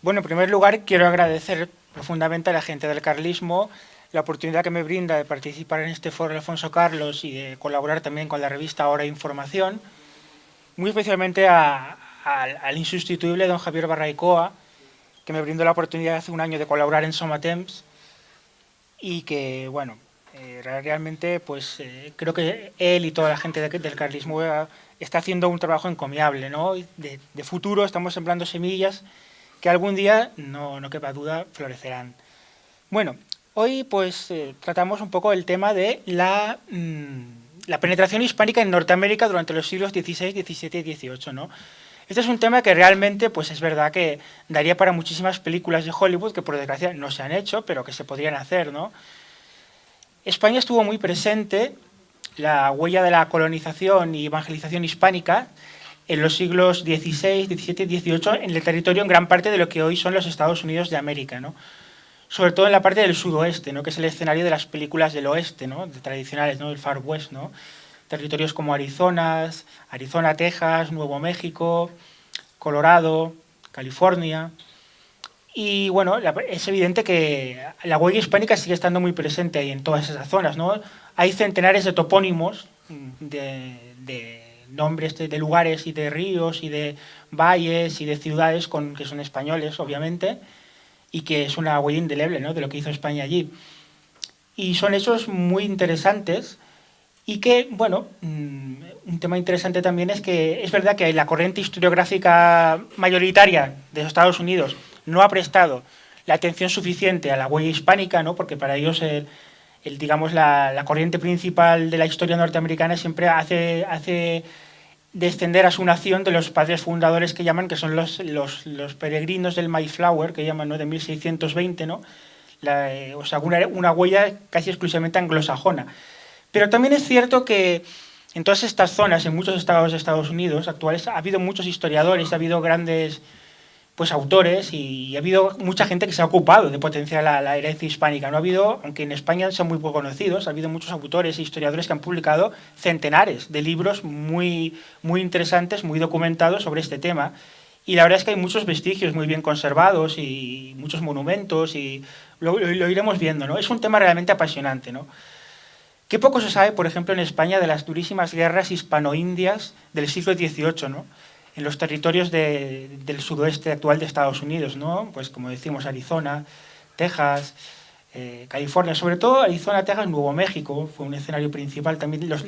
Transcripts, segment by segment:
Bueno, en primer lugar, quiero agradecer profundamente a la gente del carlismo la oportunidad que me brinda de participar en este foro Alfonso Carlos y de colaborar también con la revista Hora Información, muy especialmente al insustituible don Javier Barraicoa, que me brindó la oportunidad hace un año de colaborar en Somatemps y que, bueno, realmente pues creo que él y toda la gente del carlismo está haciendo un trabajo encomiable, ¿no? De futuro estamos sembrando semillas que algún día, no quepa duda, florecerán. Bueno, hoy pues tratamos un poco el tema de la penetración hispánica en Norteamérica durante los siglos XVI, XVII y XVIII, ¿no? Este es un tema que realmente, pues es verdad que daría para muchísimas películas de Hollywood que por desgracia no se han hecho, pero que se podrían hacer, ¿no? España estuvo muy presente, la huella de la colonización y evangelización hispánica en los siglos XVI, XVII y XVIII en el territorio en gran parte de lo que hoy son los Estados Unidos de América, ¿no? Sobre todo en la parte del sudoeste, ¿no? Que es el escenario de las películas del oeste, ¿no? De tradicionales, ¿no? Del Far West, ¿no? Territorios como Arizona, Texas, Nuevo México, Colorado, California. Y bueno, es evidente que la huella hispánica sigue estando muy presente ahí en todas esas zonas, ¿no? Hay centenares de topónimos, de nombres de lugares y de ríos y de valles y de ciudades que son españoles, obviamente, y que es una huella indeleble, ¿no? De lo que hizo España allí. Y son hechos muy interesantes y que, bueno, un tema interesante también es que es verdad que la corriente historiográfica mayoritaria de los Estados Unidos no ha prestado la atención suficiente a la huella hispánica, ¿no? Porque para ellos digamos, la corriente principal de la historia norteamericana siempre hace descender a su nación de los padres fundadores que llaman, que son los peregrinos del Mayflower, que llaman, ¿no? De 1620, ¿no? O sea, una huella casi exclusivamente anglosajona. Pero también es cierto que en todas estas zonas, en muchos estados de Estados Unidos actuales, ha habido muchos historiadores, ha habido grandes pues autores y ha habido mucha gente que se ha ocupado de potenciar la herencia hispánica. No ha habido, aunque en España son muy poco conocidos, ha habido muchos autores e historiadores que han publicado centenares de libros muy interesantes, muy documentados sobre este tema. Y la verdad es que hay muchos vestigios muy bien conservados y muchos monumentos y lo iremos viendo, ¿no? Es un tema realmente apasionante, ¿no? Qué poco se sabe, por ejemplo, en España de las durísimas guerras hispano-indias del siglo XVIII, ¿no? En los territorios del sudoeste actual de Estados Unidos, ¿no? Pues como decimos, Arizona, Texas, California, sobre todo Arizona, Texas, Nuevo México, fue un escenario principal también. Lo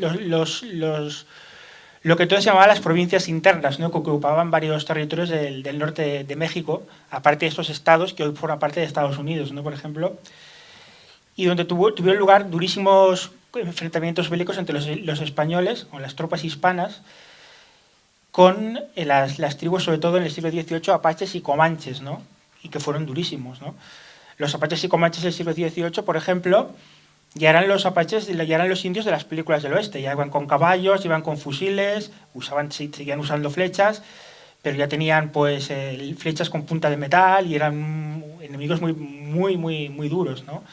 que entonces se llamaba las provincias internas, ¿no? Que ocupaban varios territorios del norte de México, aparte de estos estados que hoy forman parte de Estados Unidos, ¿no? Por ejemplo, y donde tuvieron lugar durísimos enfrentamientos bélicos entre los españoles o las tropas hispanas con las tribus, sobre todo en el siglo XVIII, apaches y comanches, ¿no? Y que fueron durísimos, ¿no? Los apaches y comanches del siglo XVIII, por ejemplo, ya eran los apaches, ya eran los indios de las películas del oeste, ya iban con caballos, iban con fusiles, seguían usando flechas, pero ya tenían pues flechas con punta de metal y eran enemigos muy duros, ¿no?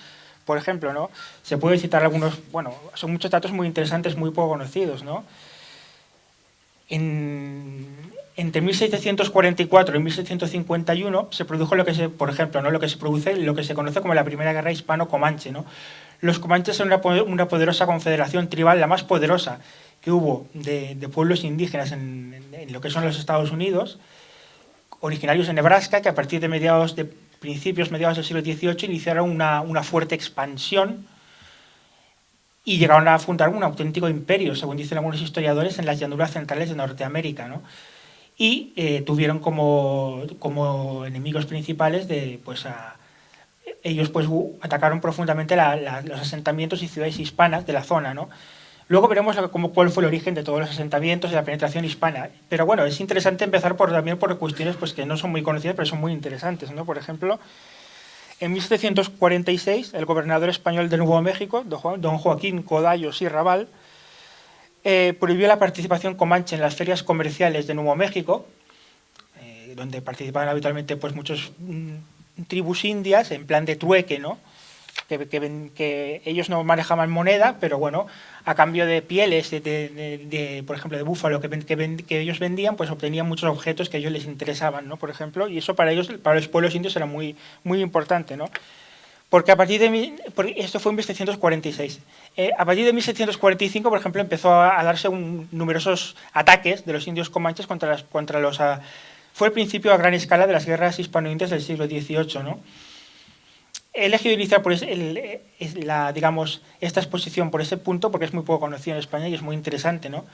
Por ejemplo, ¿no? Se puede citar algunos, bueno, son muchos datos muy interesantes, muy poco conocidos, ¿no? Entre 1744 y 1751 se produjo por ejemplo, ¿no? Lo que se conoce como la Primera Guerra Hispano-Comanche, ¿no? Los comanches son una poderosa confederación tribal, la más poderosa que hubo de pueblos indígenas en lo que son los Estados Unidos, originarios de Nebraska, que a partir de mediados del siglo XVIII iniciaron una fuerte expansión y llegaron a fundar un auténtico imperio, según dicen algunos historiadores, en las llanuras centrales de Norteamérica, ¿no? Y tuvieron como enemigos principales ellos pues atacaron profundamente los asentamientos y ciudades hispanas de la zona, ¿no? Luego veremos cuál fue el origen de todos los asentamientos y la penetración hispana. Pero bueno, es interesante empezar también por cuestiones pues, que no son muy conocidas, pero son muy interesantes, ¿no? Por ejemplo, en 1746, el gobernador español de Nuevo México, don Joaquín Codallos y Raval, prohibió la participación comanche en las ferias comerciales de Nuevo México, donde participaban habitualmente pues, muchos tribus indias en plan de trueque, ¿no? que ellos no manejaban moneda, pero bueno, a cambio de pieles, por ejemplo, de búfalo que ellos vendían, pues obtenían muchos objetos que a ellos les interesaban, ¿no? Por ejemplo, y eso para ellos, para los pueblos indios era muy, muy importante, ¿no? Porque a partir de esto fue en 1746. A partir de 1745, por ejemplo, empezó a darse numerosos ataques de los indios comanches contra los... fue el principio a gran escala de las guerras hispano-indias del siglo XVIII, ¿no? He elegido iniciar por digamos, esta exposición por ese punto porque es muy poco conocido en España y es muy interesante, ¿no?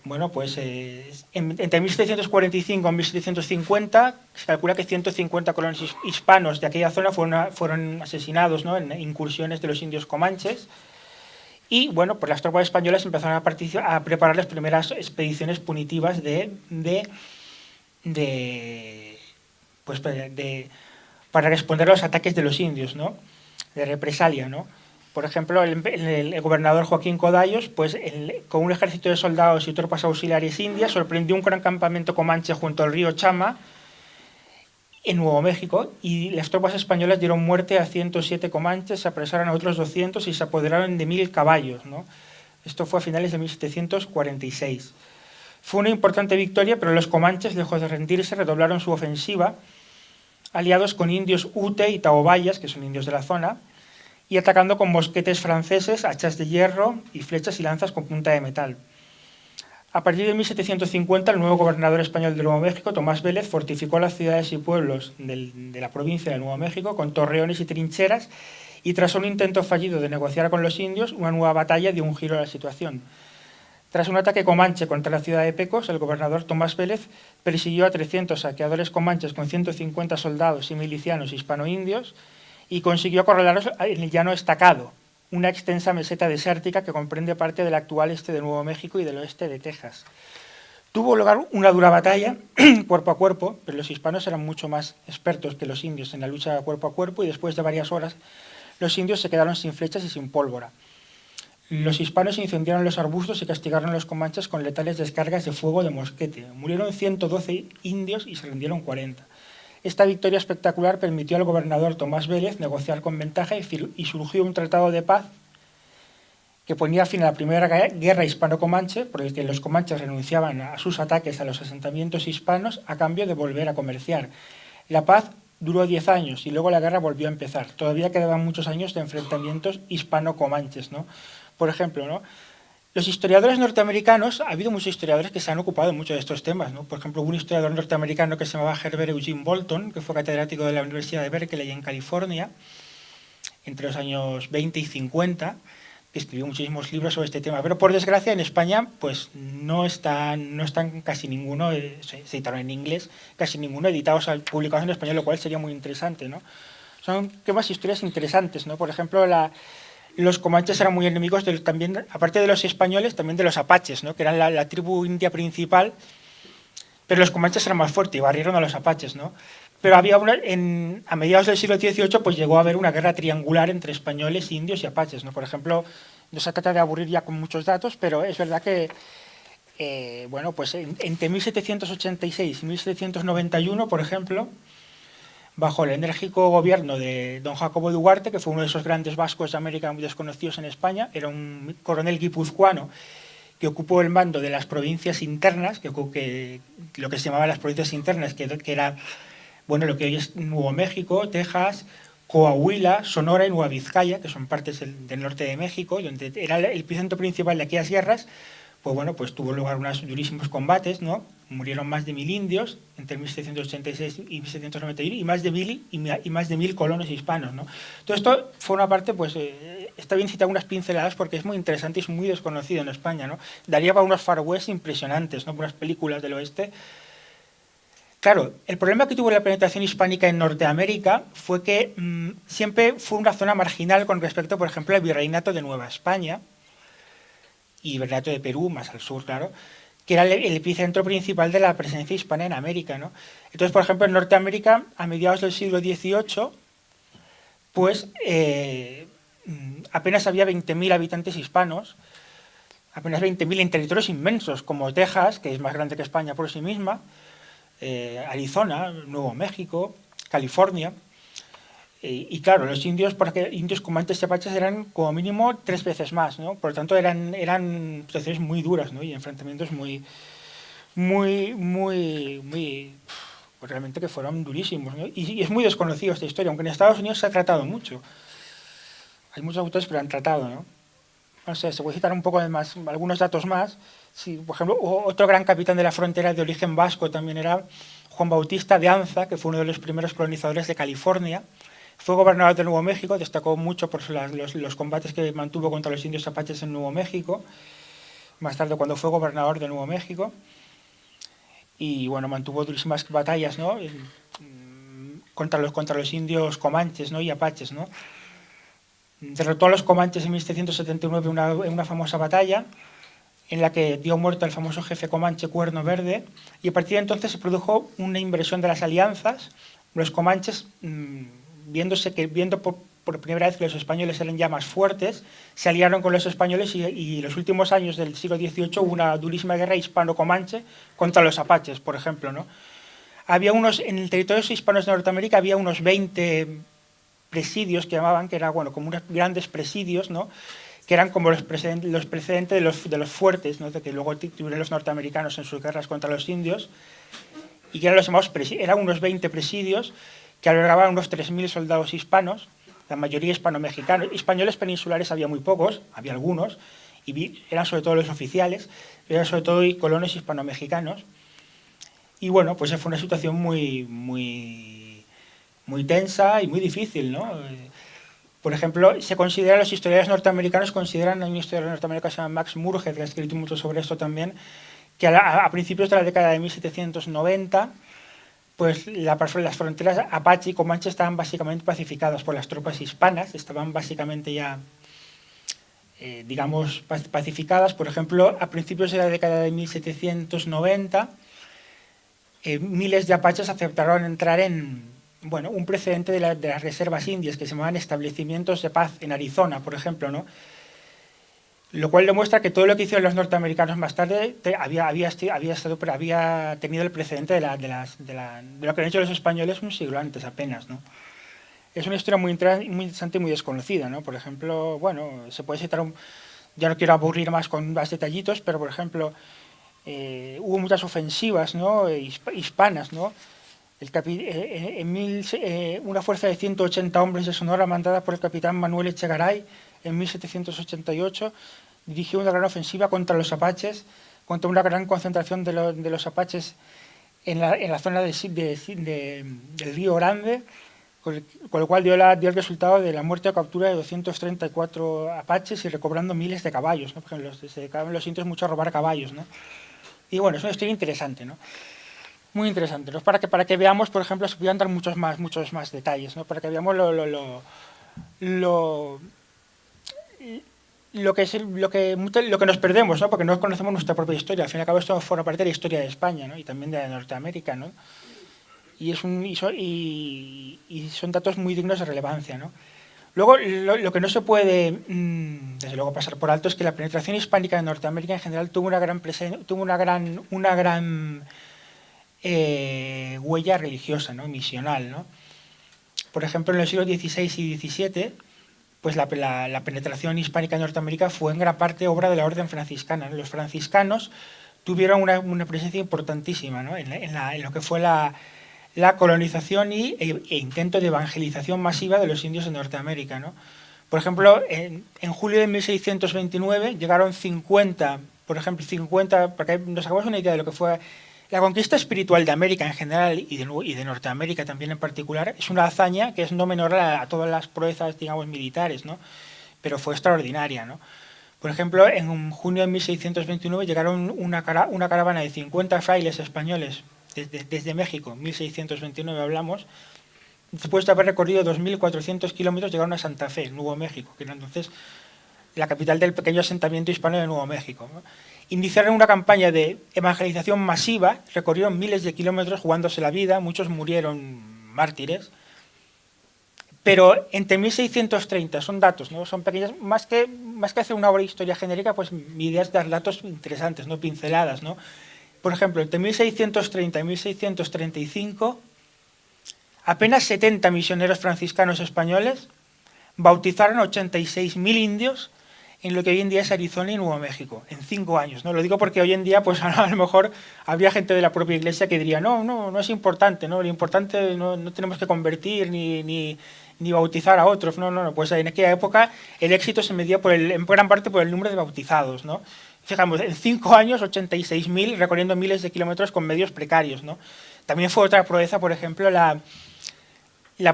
Bueno, pues entre 1745 y 1750 se calcula que 150 colonos hispanos de aquella zona fueron asesinados, ¿no?, en incursiones de los indios comanches. Y bueno, pues las tropas españolas empezaron a preparar las primeras expediciones punitivas para responder a los ataques de los indios, ¿no?, de represalia, ¿no? Por ejemplo, el gobernador Joaquín Codallos, pues con un ejército de soldados y tropas auxiliares indias, sorprendió un gran campamento comanche junto al río Chama, en Nuevo México, y las tropas españolas dieron muerte a 107 comanches, se apresaron a otros 200 y se apoderaron de 1000 caballos, ¿no? Esto fue a finales de 1746. Fue una importante victoria, pero los comanches, lejos de rendirse, redoblaron su ofensiva, aliados con indios Ute y Taobayas, que son indios de la zona, y atacando con mosquetes franceses, hachas de hierro y flechas y lanzas con punta de metal. A partir de 1750, el nuevo gobernador español de Nuevo México, Tomás Vélez, fortificó las ciudades y pueblos de la provincia de Nuevo México con torreones y trincheras, y tras un intento fallido de negociar con los indios, una nueva batalla dio un giro a la situación. Tras un ataque comanche contra la ciudad de Pecos, el gobernador Tomás Vélez persiguió a 300 saqueadores comanches con 150 soldados y milicianos hispano-indios y consiguió acorralarlos en el Llano Estacado, una extensa meseta desértica que comprende parte del actual este de Nuevo México y del oeste de Texas. Tuvo lugar una dura batalla, cuerpo a cuerpo, pero los hispanos eran mucho más expertos que los indios en la lucha cuerpo a cuerpo, y después de varias horas los indios se quedaron sin flechas y sin pólvora. Los hispanos incendiaron los arbustos y castigaron a los comanches con letales descargas de fuego de mosquete. Murieron 112 indios y se rindieron 40. Esta victoria espectacular permitió al gobernador Tomás Vélez negociar con ventaja y surgió un tratado de paz que ponía fin a la primera guerra hispano-comanche, por el que los comanches renunciaban a sus ataques a los asentamientos hispanos a cambio de volver a comerciar. La paz duró 10 años y luego la guerra volvió a empezar. Todavía quedaban muchos años de enfrentamientos hispano-comanches, ¿no? Por ejemplo, ¿no?, los historiadores norteamericanos, ha habido muchos historiadores que se han ocupado mucho de estos temas, ¿no? Por ejemplo, hubo un historiador norteamericano que se llamaba Herbert Eugene Bolton, que fue catedrático de la Universidad de Berkeley en California, entre los años 20 y 50, que escribió muchísimos libros sobre este tema. Pero, por desgracia, en España pues no están casi ninguno, se editaron en inglés, casi ninguno editados, publicados en español, lo cual sería muy interesante, ¿no? Son temas y historias interesantes, ¿no? Por ejemplo, los comanches eran muy enemigos también, aparte de los españoles, también de los apaches, ¿no?, que eran la tribu india principal, pero los comanches eran más fuertes y barrieron a los apaches, ¿no? Pero había a mediados del siglo XVIII pues llegó a haber una guerra triangular entre españoles, indios y apaches, ¿no? Por ejemplo, no se trata de aburrir ya con muchos datos, pero es verdad que bueno, pues entre 1786 y 1791, por ejemplo, bajo el enérgico gobierno de don Jacobo Duarte, que fue uno de esos grandes vascos de América muy desconocidos en España, era un coronel guipuzcoano que ocupó el mando de las provincias internas, que lo que se llamaban las provincias internas, que era, bueno, lo que hoy es Nuevo México, Texas, Coahuila, Sonora y Nueva Vizcaya, que son partes del norte de México, donde era el epicentro principal de aquellas guerras. Pues bueno, pues tuvo lugar unos durísimos combates, ¿no? Murieron más de 1000 indios entre 1786 y 1791 y más de 1000 colonos hispanos, ¿no? Todo esto fue una parte, pues está bien citar unas pinceladas porque es muy interesante y es muy desconocido en España, ¿no? Daría para unos Far West impresionantes, ¿no?, unas películas del oeste. Claro, el problema que tuvo la penetración hispánica en Norteamérica fue que siempre fue una zona marginal con respecto, por ejemplo, al virreinato de Nueva España y el virreinato de Perú, más al sur, claro, que era el epicentro principal de la presencia hispana en América, ¿no? Entonces, por ejemplo, en Norteamérica, a mediados del siglo XVIII, pues apenas había 20.000 habitantes hispanos, apenas 20.000 en territorios inmensos, como Texas, que es más grande que España por sí misma, Arizona, Nuevo México, California. Y claro, los indios, porque indios comanches y apaches eran como mínimo 3 veces más, ¿no? Por lo tanto, eran situaciones muy duras, ¿no? Y enfrentamientos muy, pues realmente que fueron durísimos, ¿no? Y es muy desconocido esta historia, aunque en Estados Unidos se ha tratado mucho. Hay muchos autores que lo han tratado, ¿no? No sé, se puede citar un poco de más, algunos datos más. Sí, por ejemplo, otro gran capitán de la frontera de origen vasco también era Juan Bautista de Anza, que fue uno de los primeros colonizadores de California. Fue gobernador de Nuevo México, destacó mucho por los combates que mantuvo contra los indios apaches en Nuevo México, más tarde cuando fue gobernador de Nuevo México. Y bueno, mantuvo durísimas batallas, ¿no? Contra los indios comanches, ¿no? Y apaches, ¿no? Derrotó a los comanches en 1779 en una famosa batalla en la que dio muerte al famoso jefe comanche Cuerno Verde, y a partir de entonces se produjo una inversión de las alianzas. Los comanches, viendo por primera vez que los españoles eran ya más fuertes, se aliaron con los españoles y en los últimos años del siglo XVIII hubo una durísima guerra hispano-comanche contra los apaches, por ejemplo, ¿no? En el territorio hispano de Norteamérica había unos 20 presidios que llamaban, que eran, bueno, como unos grandes presidios, ¿no? Que eran como los precedentes de los fuertes, ¿no? De que luego tuvieron los norteamericanos en sus guerras contra los indios, y que eran los llamados eran unos 20 presidios que albergaban unos 3.000 soldados hispanos, la mayoría hispano-mexicanos. Españoles peninsulares había muy pocos, había algunos, y eran sobre todo los oficiales, eran sobre todo colonos hispano-mexicanos. Y bueno, pues fue una situación muy tensa y muy difícil, ¿no? Por ejemplo, los historiadores norteamericanos consideran, hay un historiador norteamericano que se llama Max Murgev, que ha escrito mucho sobre esto también, que a principios de la década de 1790, pues las fronteras apache y comanche estaban básicamente pacificadas por las tropas hispanas, estaban básicamente ya, digamos, pacificadas. Por ejemplo, a principios de la década de 1790, miles de apaches aceptaron entrar en, bueno, un precedente de las reservas indias que se llamaban establecimientos de paz en Arizona, por ejemplo, ¿no? Lo cual demuestra que todo lo que hicieron los norteamericanos más tarde había tenido el precedente de lo que han hecho los españoles un siglo antes apenas, ¿no? Es una historia muy interesante y muy desconocida, ¿no? Por ejemplo, bueno, se puede citar ya no quiero aburrir más con más detallitos, pero por ejemplo, hubo muchas ofensivas, ¿no? Hispanas, ¿no? Una fuerza de 180 hombres de Sonora, mandada por el capitán Manuel Echegaray en 1788, dirigió una gran ofensiva contra los apaches, contra una gran concentración de los apaches en la zona del Río Grande, con lo cual dio el resultado de la muerte o captura de 234 apaches y recobrando miles de caballos, ¿no? Porque se dedicaban los indios mucho a robar caballos, ¿no? Y bueno, es una historia interesante, ¿no? Muy interesante, ¿no? Para que veamos, por ejemplo, se pudieran dar muchos más detalles, ¿no? Para que veamos lo que nos perdemos, ¿no? Porque no conocemos nuestra propia historia. Al fin y al cabo, esto forma parte de la historia de España, ¿no? Y también de Norteamérica, ¿no? Y son datos muy dignos de relevancia, ¿no? Luego, lo que no se puede, desde luego, pasar por alto es que la penetración hispánica en Norteamérica en general tuvo una gran huella religiosa, ¿no? Misional, ¿no? Por ejemplo, en los siglos XVI y XVII, pues la penetración hispánica en Norteamérica fue en gran parte obra de la orden franciscana, ¿no? Los franciscanos tuvieron una presencia importantísima, ¿no? en lo que fue la colonización e intento de evangelización masiva de los indios de Norteamérica, ¿no? Por ejemplo, en julio de 1629 llegaron 50, para que nos hagamos una idea de lo que fue la conquista espiritual de América en general y de Norteamérica también en particular. Es una hazaña que es no menor a todas las proezas, digamos, militares, ¿no? Pero fue extraordinaria, ¿no? Por ejemplo, en junio de 1629 llegaron una caravana de 50 frailes españoles desde México, 1629 hablamos, después de haber recorrido 2.400 kilómetros llegaron a Santa Fe, Nuevo México, que era entonces la capital del pequeño asentamiento hispano de Nuevo México, ¿no? Iniciaron una campaña de evangelización masiva, recorrieron miles de kilómetros jugándose la vida, muchos murieron mártires, pero entre 1630, son datos, ¿no? Son pequeñas, más que hacer una obra de historia genérica, pues mi idea es dar datos interesantes, ¿no? Pinceladas, ¿no? Por ejemplo, entre 1630 y 1635 apenas 70 misioneros franciscanos españoles bautizaron 86.000 indios en lo que hoy en día es Arizona y Nuevo México, en 5 años, ¿no? Lo digo porque hoy en día, pues a lo mejor habría gente de la propia iglesia que diría, no es importante, ¿no? Lo importante no tenemos que convertir ni bautizar a otros, no, pues en aquella época el éxito se medía en gran parte por el número de bautizados, ¿no? Fijamos, en 5 años, 86.000 recorriendo miles de kilómetros con medios precarios, ¿no? También fue otra proeza, por ejemplo, la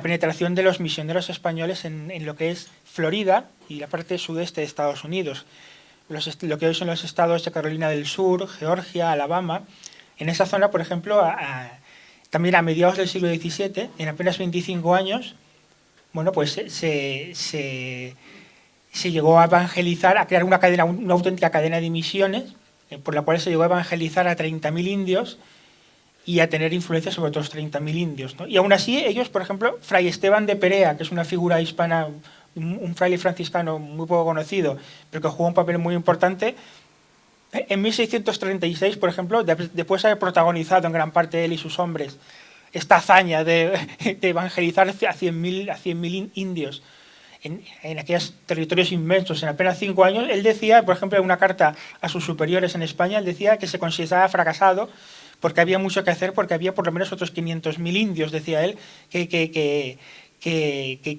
penetración de los misioneros españoles en lo que es Florida y la parte sudeste de Estados Unidos. Lo que hoy son los estados de Carolina del Sur, Georgia, Alabama. En esa zona, por ejemplo, también a mediados del siglo XVII, en apenas 25 años, bueno, pues se llegó a evangelizar, a crear una auténtica cadena de misiones, por la cual se llegó a evangelizar a 30.000 indios y a tener influencia sobre otros 30.000 indios, ¿no? Y aún así, ellos, por ejemplo, Fray Esteban de Perea, que es una figura hispana, un fraile franciscano muy poco conocido, pero que jugó un papel muy importante, en 1636, por ejemplo, después de haber protagonizado en gran parte él y sus hombres esta hazaña de evangelizar a 100.000 indios en aquellos territorios inmensos en apenas 5 años, él decía, por ejemplo, en una carta a sus superiores en España, él decía que se consideraba fracasado porque había mucho que hacer, porque había por lo menos otros 500.000 indios, decía él, que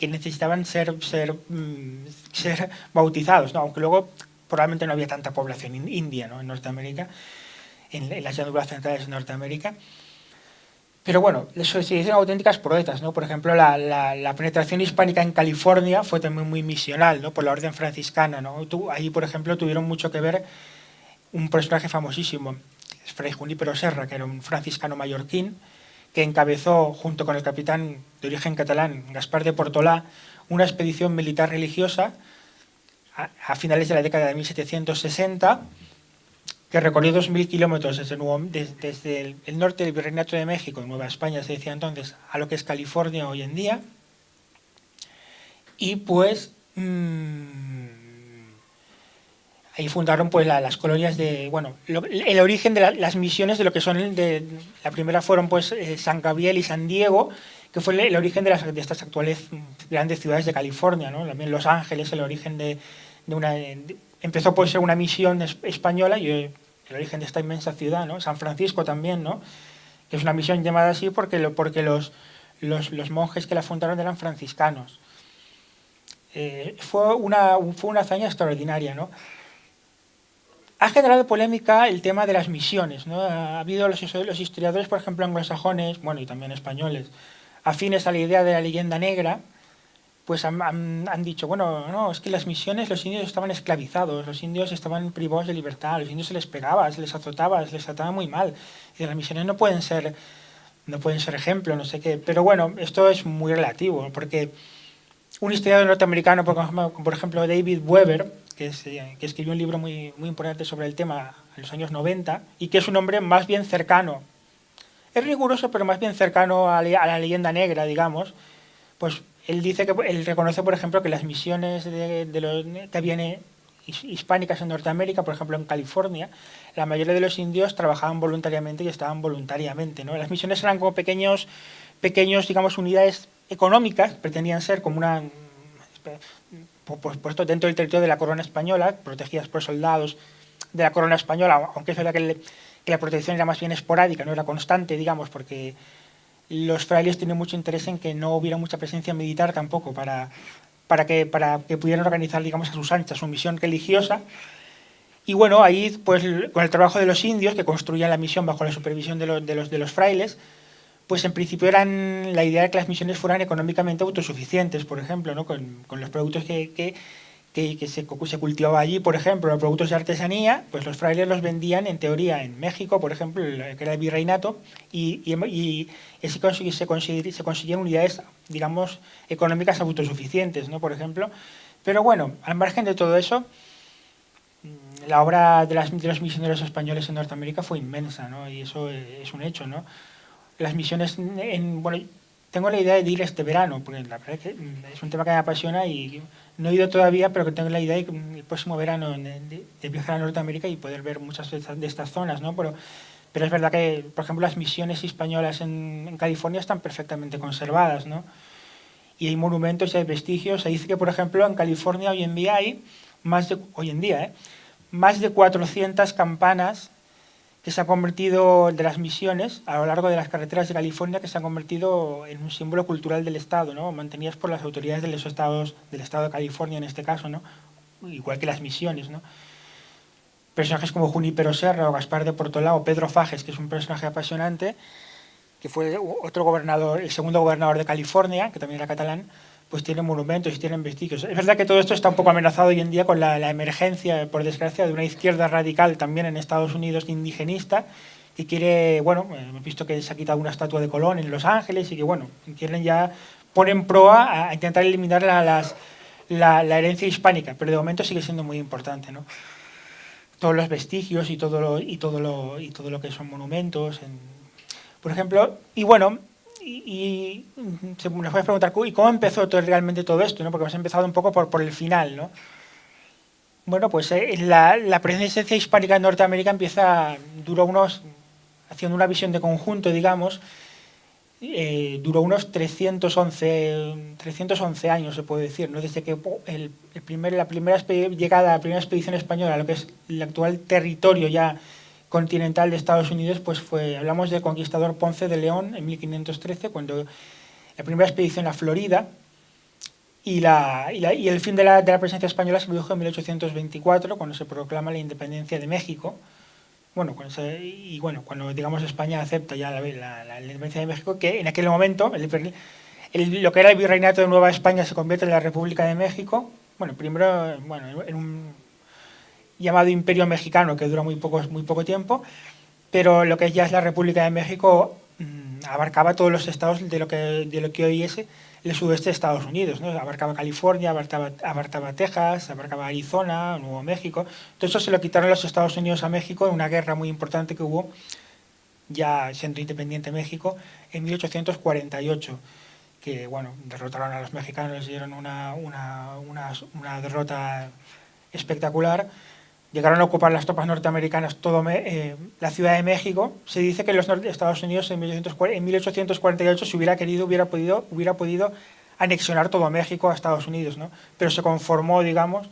necesitaban ser bautizados, ¿no? Aunque luego probablemente no había tanta población india, ¿no? En Norteamérica, en las llanuras centrales de Norteamérica. Pero bueno, eso se dicen auténticas proezas, ¿no? Por ejemplo, la penetración hispánica en California fue también muy misional, ¿no? Por la orden franciscana, ¿no? Ahí, por ejemplo, tuvieron mucho que ver un personaje famosísimo, Fray Junípero Serra, que era un franciscano mallorquín, que encabezó, junto con el capitán de origen catalán Gaspar de Portolà, una expedición militar religiosa a finales de la década de 1760, que recorrió 2.000 kilómetros desde el norte del Virreinato de México, Nueva España se decía entonces, a lo que es California hoy en día. Y pues ahí fundaron pues las colonias de, bueno, el origen de las misiones de lo que son, la primera fueron pues San Gabriel y San Diego, que fue el origen de estas actuales grandes ciudades de California, ¿no? También Los Ángeles, el origen de una... empezó por ser una misión española y el origen de esta inmensa ciudad, ¿no? San Francisco también, ¿no? Que es una misión llamada así porque los monjes que la fundaron eran franciscanos. Fue una hazaña extraordinaria, ¿no? Ha generado polémica el tema de las misiones, ¿no? Ha habido los historiadores, por ejemplo, anglosajones, bueno, y también españoles, afines a la idea de la leyenda negra, pues han dicho, bueno, no, es que las misiones, los indios estaban esclavizados, los indios estaban privados de libertad, a los indios se les pegaba, se les azotaba, se les trataba muy mal. Y las misiones no pueden ser ejemplo, no sé qué. Pero bueno, esto es muy relativo, porque un historiador norteamericano, por ejemplo, David Weber, que escribió un libro muy importante sobre el tema en los años 90, y que es un hombre más bien cercano, es riguroso, pero más bien cercano a la leyenda negra, digamos, pues él dice que él reconoce, por ejemplo, que las misiones que habían hispánicas en Norteamérica, por ejemplo en California, la mayoría de los indios trabajaban voluntariamente y estaban voluntariamente, ¿no? Las misiones eran como pequeños, digamos, unidades económicas, pretendían ser como una, puesto dentro del territorio de la corona española, protegidas por soldados de la corona española, aunque es verdad que la protección era más bien esporádica, no era constante, digamos, porque los frailes tienen mucho interés en que no hubiera mucha presencia militar tampoco, para que pudieran organizar, digamos, a sus anchas su misión religiosa. Y bueno, ahí, pues, con el trabajo de los indios, que construían la misión bajo la supervisión de los frailes, pues en principio la idea de que las misiones fueran económicamente autosuficientes, por ejemplo, ¿no? con los productos que se cultivaba allí, por ejemplo, los productos de artesanía, pues los frailes los vendían en teoría en México, por ejemplo, que era el virreinato, y se consiguieron unidades, digamos, económicas autosuficientes, ¿no? Por ejemplo. Pero bueno, al margen de todo eso, la obra de los misioneros españoles en Norteamérica fue inmensa, ¿no? Y eso es un hecho, ¿no? Las misiones, bueno, tengo la idea de ir este verano, porque la verdad es que es un tema que me apasiona y no he ido todavía, pero que tengo la idea de el próximo verano de viajar a Norteamérica y poder ver muchas de estas zonas, ¿no? Pero es verdad que, por ejemplo, las misiones españolas en California están perfectamente conservadas, ¿no? Y hay monumentos y hay vestigios. Se dice que, por ejemplo, en California hoy en día hay más de 400 campanas que se han convertido, de las misiones, a lo largo de las carreteras de California, que se han convertido en un símbolo cultural del Estado, ¿no? Mantenidas por las autoridades de los estados, del Estado de California en este caso, ¿no? Igual que las misiones, ¿no? Personajes como Junípero Serra o Gaspar de Portolá o Pedro Fages, que es un personaje apasionante, que fue otro gobernador, el segundo gobernador de California, que también era catalán, pues tienen monumentos y tienen vestigios. Es verdad que todo esto está un poco amenazado hoy en día con la emergencia, por desgracia, de una izquierda radical también en Estados Unidos indigenista, que quiere, bueno, hemos visto que se ha quitado una estatua de Colón en Los Ángeles y que, bueno, quieren ya poner en proa a intentar eliminar la herencia hispánica, pero de momento sigue siendo muy importante, ¿no? Todos los vestigios y todo lo que son monumentos, por ejemplo, y bueno, nos puedes preguntar, ¿y cómo empezó realmente todo esto? ¿No? Porque hemos empezado un poco por el final, ¿no? Bueno, pues la presencia hispánica en Norteamérica haciendo una visión de conjunto, digamos, duró unos 311 años, se puede decir, ¿no? Desde que la primera llegada, la primera expedición española a lo que es el actual territorio ya continental de Estados Unidos, pues hablamos del conquistador Ponce de León en 1513, cuando la primera expedición a Florida, y el fin de la presencia española se produjo en 1824, cuando se proclama la independencia de México. Bueno, cuando digamos España acepta ya la independencia de México, que en aquel momento lo que era el virreinato de Nueva España se convierte en la República de México. Bueno, primero en un llamado Imperio Mexicano, que dura muy poco tiempo, pero lo que ya es la República de México abarcaba todos los estados de lo que hoy es el sudeste de Estados Unidos, ¿no? Abarcaba California, abarcaba Texas, abarcaba Arizona, Nuevo México. Todo eso se lo quitaron los Estados Unidos a México en una guerra muy importante que hubo, ya siendo independiente México, en 1848, que bueno, derrotaron a los mexicanos, les dieron una derrota espectacular. Llegaron a ocupar las tropas norteamericanas la Ciudad de México. Se dice que los Estados Unidos en 1848, si hubiera querido, hubiera podido anexionar todo México a Estados Unidos, ¿no? Pero se conformó, digamos,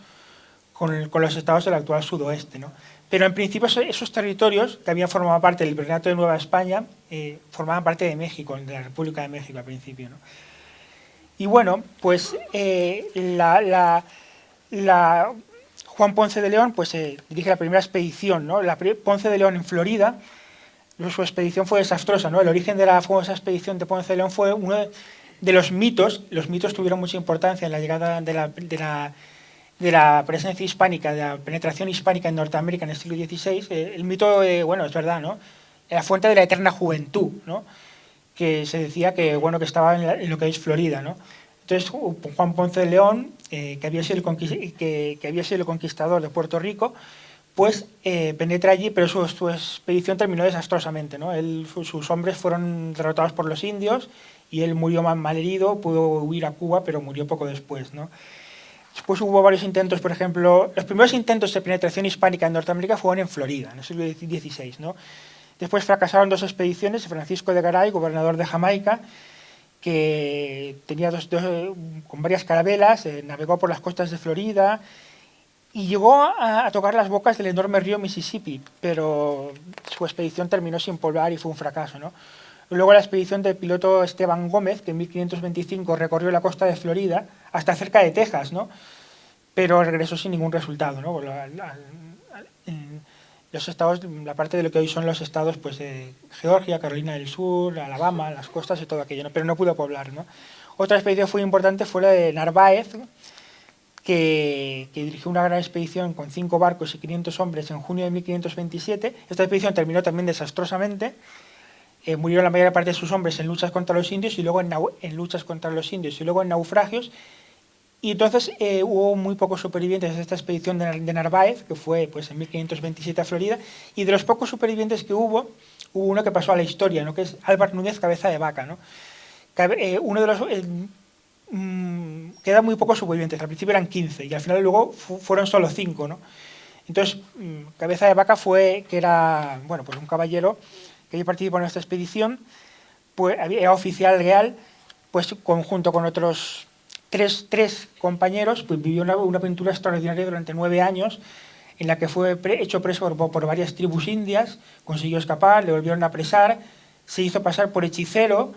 con los estados del actual sudoeste, ¿no? Pero en principio esos territorios que habían formado parte del Virreinato de Nueva España formaban parte de México, de la República de México al principio, ¿no? Y bueno, pues Juan Ponce de León pues dirige la primera expedición, ¿no? Ponce de León en Florida. Su expedición fue desastrosa, ¿no? El origen de la famosa expedición de Ponce de León fue uno de los mitos. Los mitos tuvieron mucha importancia en la llegada de la presencia hispánica, de la penetración hispánica en Norteamérica en el siglo XVI. El mito, bueno, es verdad, ¿no? La fuente de la eterna juventud, ¿no? Que se decía que, bueno, que estaba en lo que es Florida, ¿no? Entonces, Juan Ponce de León, que había sido el conquistador de Puerto Rico, pues penetra allí, pero su expedición terminó desastrosamente, ¿no? Sus hombres fueron derrotados por los indios y él murió mal herido, pudo huir a Cuba, pero murió poco después, ¿no? Después hubo varios intentos, por ejemplo, los primeros intentos de penetración hispánica en Norteamérica fueron en Florida, en el siglo XVI, ¿no? Después fracasaron dos expediciones, Francisco de Garay, gobernador de Jamaica, que tenía con varias carabelas, navegó por las costas de Florida y llegó a tocar las bocas del enorme río Mississippi, pero su expedición terminó sin poblar y fue un fracaso, ¿no? Luego la expedición del piloto Esteban Gómez, que en 1525 recorrió la costa de Florida hasta cerca de Texas, ¿no? Pero regresó sin ningún resultado, ¿no? Los estados, la parte de lo que hoy son los estados, pues Georgia, Carolina del Sur, Alabama, las costas y todo aquello, ¿no? Pero no pudo poblar, ¿no? Otra expedición muy importante fue la de Narváez, que dirigió una gran expedición con 5 barcos y 500 hombres en junio de 1527. Esta expedición terminó también desastrosamente. Murieron la mayor parte de sus hombres en luchas contra los indios y luego en naufragios. Y entonces hubo muy pocos supervivientes de esta expedición de Narváez, que fue pues, en 1527 a Florida, y de los pocos supervivientes que hubo uno que pasó a la historia, ¿no? Que es Álvar Núñez Cabeza de Vaca, ¿no? Quedan muy pocos supervivientes, al principio eran 15 y al final luego fueron solo 5, ¿no? Entonces, Cabeza de Vaca que era, bueno, pues un caballero que había participado en esta expedición, pues era oficial real, pues junto con otros tres compañeros, pues vivió una aventura extraordinaria durante 9 años, en la que fue hecho preso por varias tribus indias, consiguió escapar, le volvieron a apresar, se hizo pasar por hechicero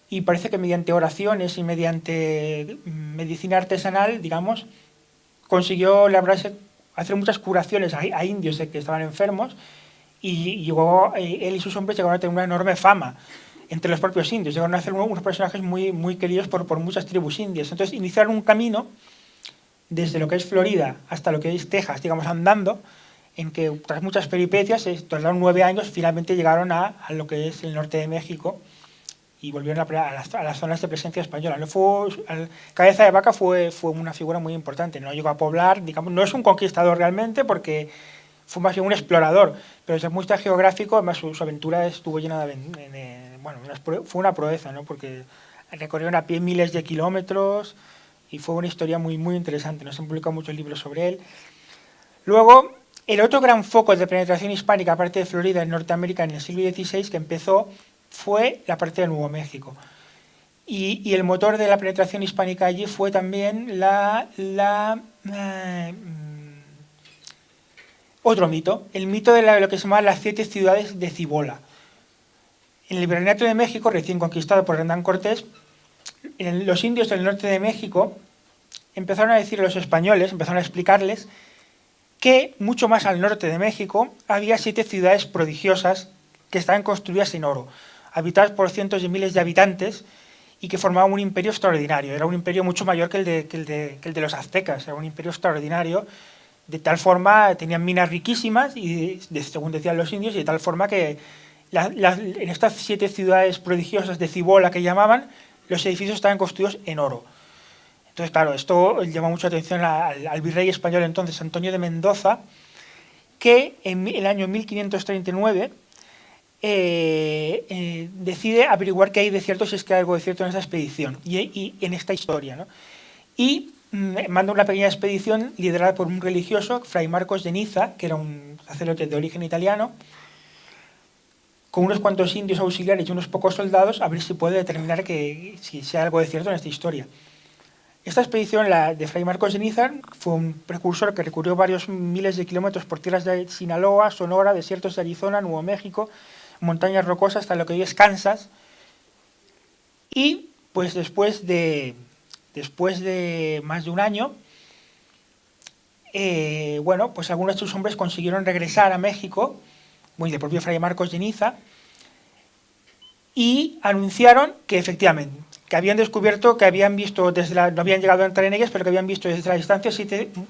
y parece que mediante oraciones y mediante medicina artesanal, digamos, consiguió hacer muchas curaciones a indios que estaban enfermos y llegó, él y sus hombres llegaron a tener una enorme fama entre los propios indios, llegaron a ser unos personajes muy queridos por muchas tribus indias. Entonces iniciaron un camino desde lo que es Florida hasta lo que es Texas, digamos, andando, en que tras muchas peripecias, tardaron 9 años, finalmente llegaron a lo que es el norte de México y volvieron a las zonas de presencia española. Cabeza de Vaca fue una figura muy importante, no llegó a poblar, digamos, no es un conquistador realmente porque fue más bien un explorador, pero desde el punto de vista geográfico, además su aventura estuvo llena bueno, fue una proeza, ¿no? Porque recorrieron a pie miles de kilómetros y fue una historia muy interesante, se han publicado muchos libros sobre él. Luego, el otro gran foco de penetración hispánica, aparte de Florida, en Norteamérica en el siglo XVI, que empezó, fue la parte de Nuevo México. Y el motor de la penetración hispánica allí fue también otro mito, el mito de lo que se llama las 7 ciudades de Cibola. En el Virreinato de México, recién conquistado por Hernán Cortés, los indios del norte de México empezaron a decir a los españoles, empezaron a explicarles que mucho más al norte de México había 7 ciudades prodigiosas que estaban construidas en oro, habitadas por cientos de miles de habitantes y que formaban un imperio extraordinario. Era un imperio mucho mayor que el de los aztecas, era un imperio extraordinario. De tal forma, tenían minas riquísimas, y según decían los indios, y de tal forma que en estas 7 ciudades prodigiosas de Cibola que llamaban, los edificios estaban construidos en oro. Entonces, claro, esto llamó mucha atención al virrey español entonces, Antonio de Mendoza, que en el año 1539 decide averiguar qué hay de cierto, si es que hay algo de cierto en esta expedición y en esta historia, ¿no? Y manda una pequeña expedición liderada por un religioso, Fray Marcos de Niza, que era un sacerdote de origen italiano, con unos cuantos indios auxiliares y unos pocos soldados, a ver si puede determinar si hay algo de cierto en esta historia. Esta expedición, la de Fray Marcos de Niza, fue un precursor que recorrió varios miles de kilómetros por tierras de Sinaloa, Sonora, desiertos de Arizona, Nuevo México, montañas rocosas hasta lo que hoy es Kansas. Y pues después de más de un año, bueno, pues algunos de sus hombres consiguieron regresar a México, muy del propio Fray Marcos de Niza, y anunciaron que efectivamente, que habían descubierto, que habían visto, no habían llegado a entrar en ellas, pero que habían visto desde la distancia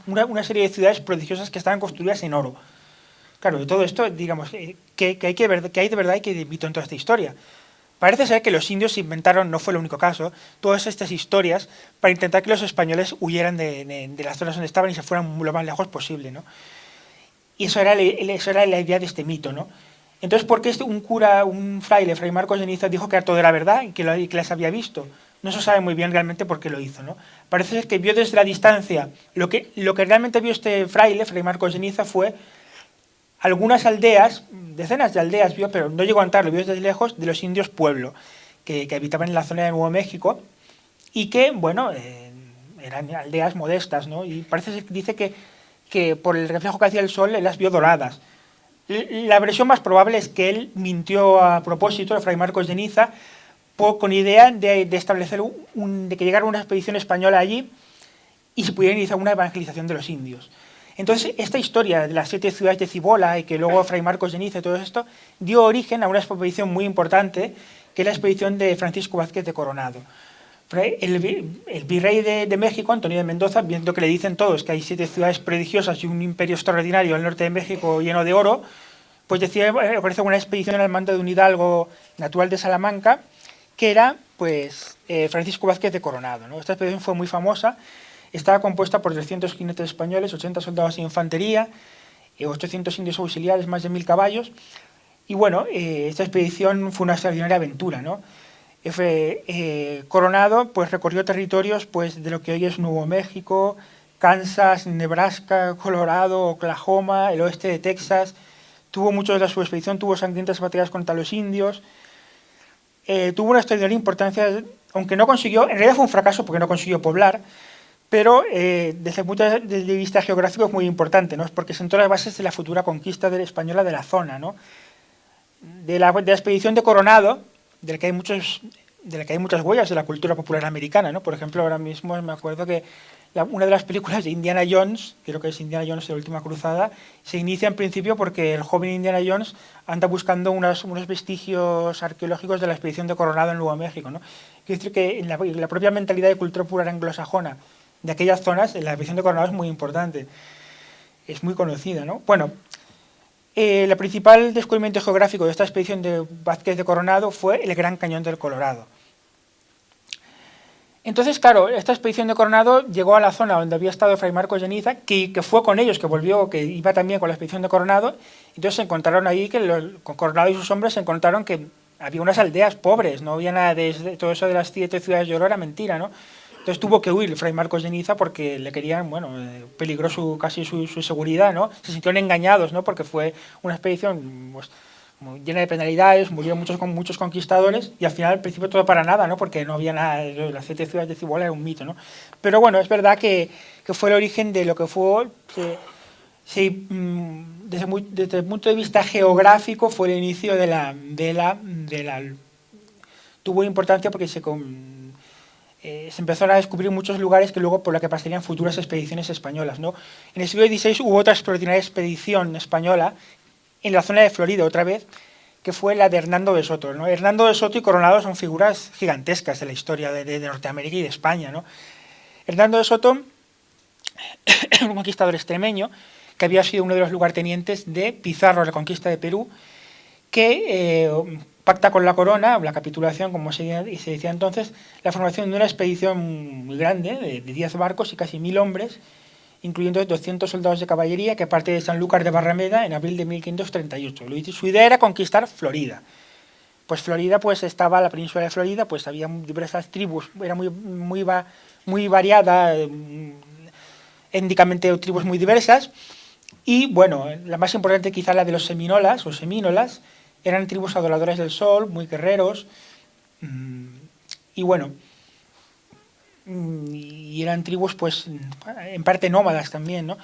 una serie de ciudades prodigiosas que estaban construidas en oro. Claro, de todo esto, digamos, que hay de verdad y que mito en toda esta historia. Parece ser que los indios inventaron, no fue el único caso, todas estas historias para intentar que los españoles huyeran de las zonas donde estaban y se fueran lo más lejos posible, ¿no? Y eso era la idea de este mito, ¿no? Entonces, ¿por qué un fraile, Fray Marcos de Niza, dijo que era todo era verdad y que las había visto? No se sabe muy bien realmente por qué lo hizo, ¿no? Parece ser que vio desde la distancia, lo que realmente vio este fraile, Fray Marcos de Niza, fue algunas aldeas, decenas de aldeas vio, pero no llegó a entrar, lo vio desde lejos, de los indios pueblo, que habitaban en la zona de Nuevo México y que, bueno, eran aldeas modestas, ¿no? Y dice que por el reflejo que hacía el sol, él las vio doradas. La versión más probable es que él mintió a propósito, el Fray Marcos de Niza, con idea de establecer de que llegara una expedición española allí y se pudiera iniciar una evangelización de los indios. Entonces, esta historia de las 7 ciudades de Cibola y que luego Fray Marcos de Niza y todo esto dio origen a una expedición muy importante, que es la expedición de Francisco Vázquez de Coronado. El virrey de México, Antonio de Mendoza, viendo que le dicen todos que hay 7 ciudades prodigiosas y un imperio extraordinario al norte de México lleno de oro, pues decide organizar una expedición al mando de un hidalgo natural de Salamanca, que era pues Francisco Vázquez de Coronado, ¿no? Esta expedición fue muy famosa, estaba compuesta por 300 jinetes españoles, 80 soldados de infantería, 800 indios auxiliares, más de 1000 caballos, y bueno, esta expedición fue una extraordinaria aventura, ¿no? Coronado pues recorrió territorios pues de lo que hoy es Nuevo México, Kansas, Nebraska, Colorado, Oklahoma, el oeste de Texas. Tuvo mucho de su expedición, tuvo sangrientas batallas contra los indios. Tuvo una extraordinaria importancia, aunque no consiguió, en realidad fue un fracaso porque no consiguió poblar, pero desde el punto de vista geográfico es muy importante, ¿no? Porque sentó las bases de la futura conquista española de la zona, ¿no? De la expedición de Coronado, de la que hay muchas huellas de la cultura popular americana, ¿no? Por ejemplo, ahora mismo me acuerdo que una de las películas de Indiana Jones, creo que es Indiana Jones y la última cruzada, se inicia en principio porque el joven Indiana Jones anda buscando unos vestigios arqueológicos de la expedición de Coronado en Nuevo México, ¿no? Quiero decir que en la propia mentalidad de cultura popular anglosajona de aquellas zonas, la expedición de Coronado es muy importante, es muy conocida, ¿no? Bueno, el principal descubrimiento geográfico de esta expedición de Vázquez de Coronado fue el Gran Cañón del Colorado. Entonces, claro, esta expedición de Coronado llegó a la zona donde había estado Fray Marcos de Niza, que fue con ellos, que volvió, que iba también con la expedición de Coronado. Entonces se encontraron ahí, con Coronado y sus hombres se encontraron que había unas aldeas pobres, no había nada de todo eso de las 7 ciudades de oro, era mentira, ¿no? Entonces tuvo que huir Fray Marcos de Niza porque le querían, bueno, peligró casi su seguridad, ¿no? Se sintieron engañados, ¿no? Porque fue una expedición pues, llena de penalidades, murieron muchos conquistadores y al final al principio todo para nada, ¿no? Porque no había nada, las 7 ciudades de Cibola era un mito, ¿no? Pero bueno, es verdad que fue el origen de lo que fue, desde el punto de vista geográfico fue el inicio tuvo importancia porque se empezaron a descubrir muchos lugares que luego por lo que pasarían futuras expediciones españolas, ¿no? En el siglo XVI hubo otra extraordinaria expedición española en la zona de Florida otra vez, que fue la de Hernando de Soto, ¿no? Hernando de Soto y Coronado son figuras gigantescas de la historia de Norteamérica y de España, ¿no? Hernando de Soto era un conquistador extremeño que había sido uno de los lugartenientes de Pizarro en la conquista de Perú, que pacta con la corona, la capitulación, como se decía entonces, la formación de una expedición muy grande, de 10 barcos y casi 1000 hombres, incluyendo 200 soldados de caballería, que parte de Sanlúcar de Barrameda en abril de 1538. Su idea era conquistar Florida. Pues Florida, pues estaba la península de Florida, pues había diversas tribus, era muy variada, étnicamente tribus muy diversas, y bueno, la más importante quizá la de los seminolas o semínolas, eran tribus adoradores del sol, muy guerreros, y bueno, y eran tribus pues en parte nómadas también, ¿no?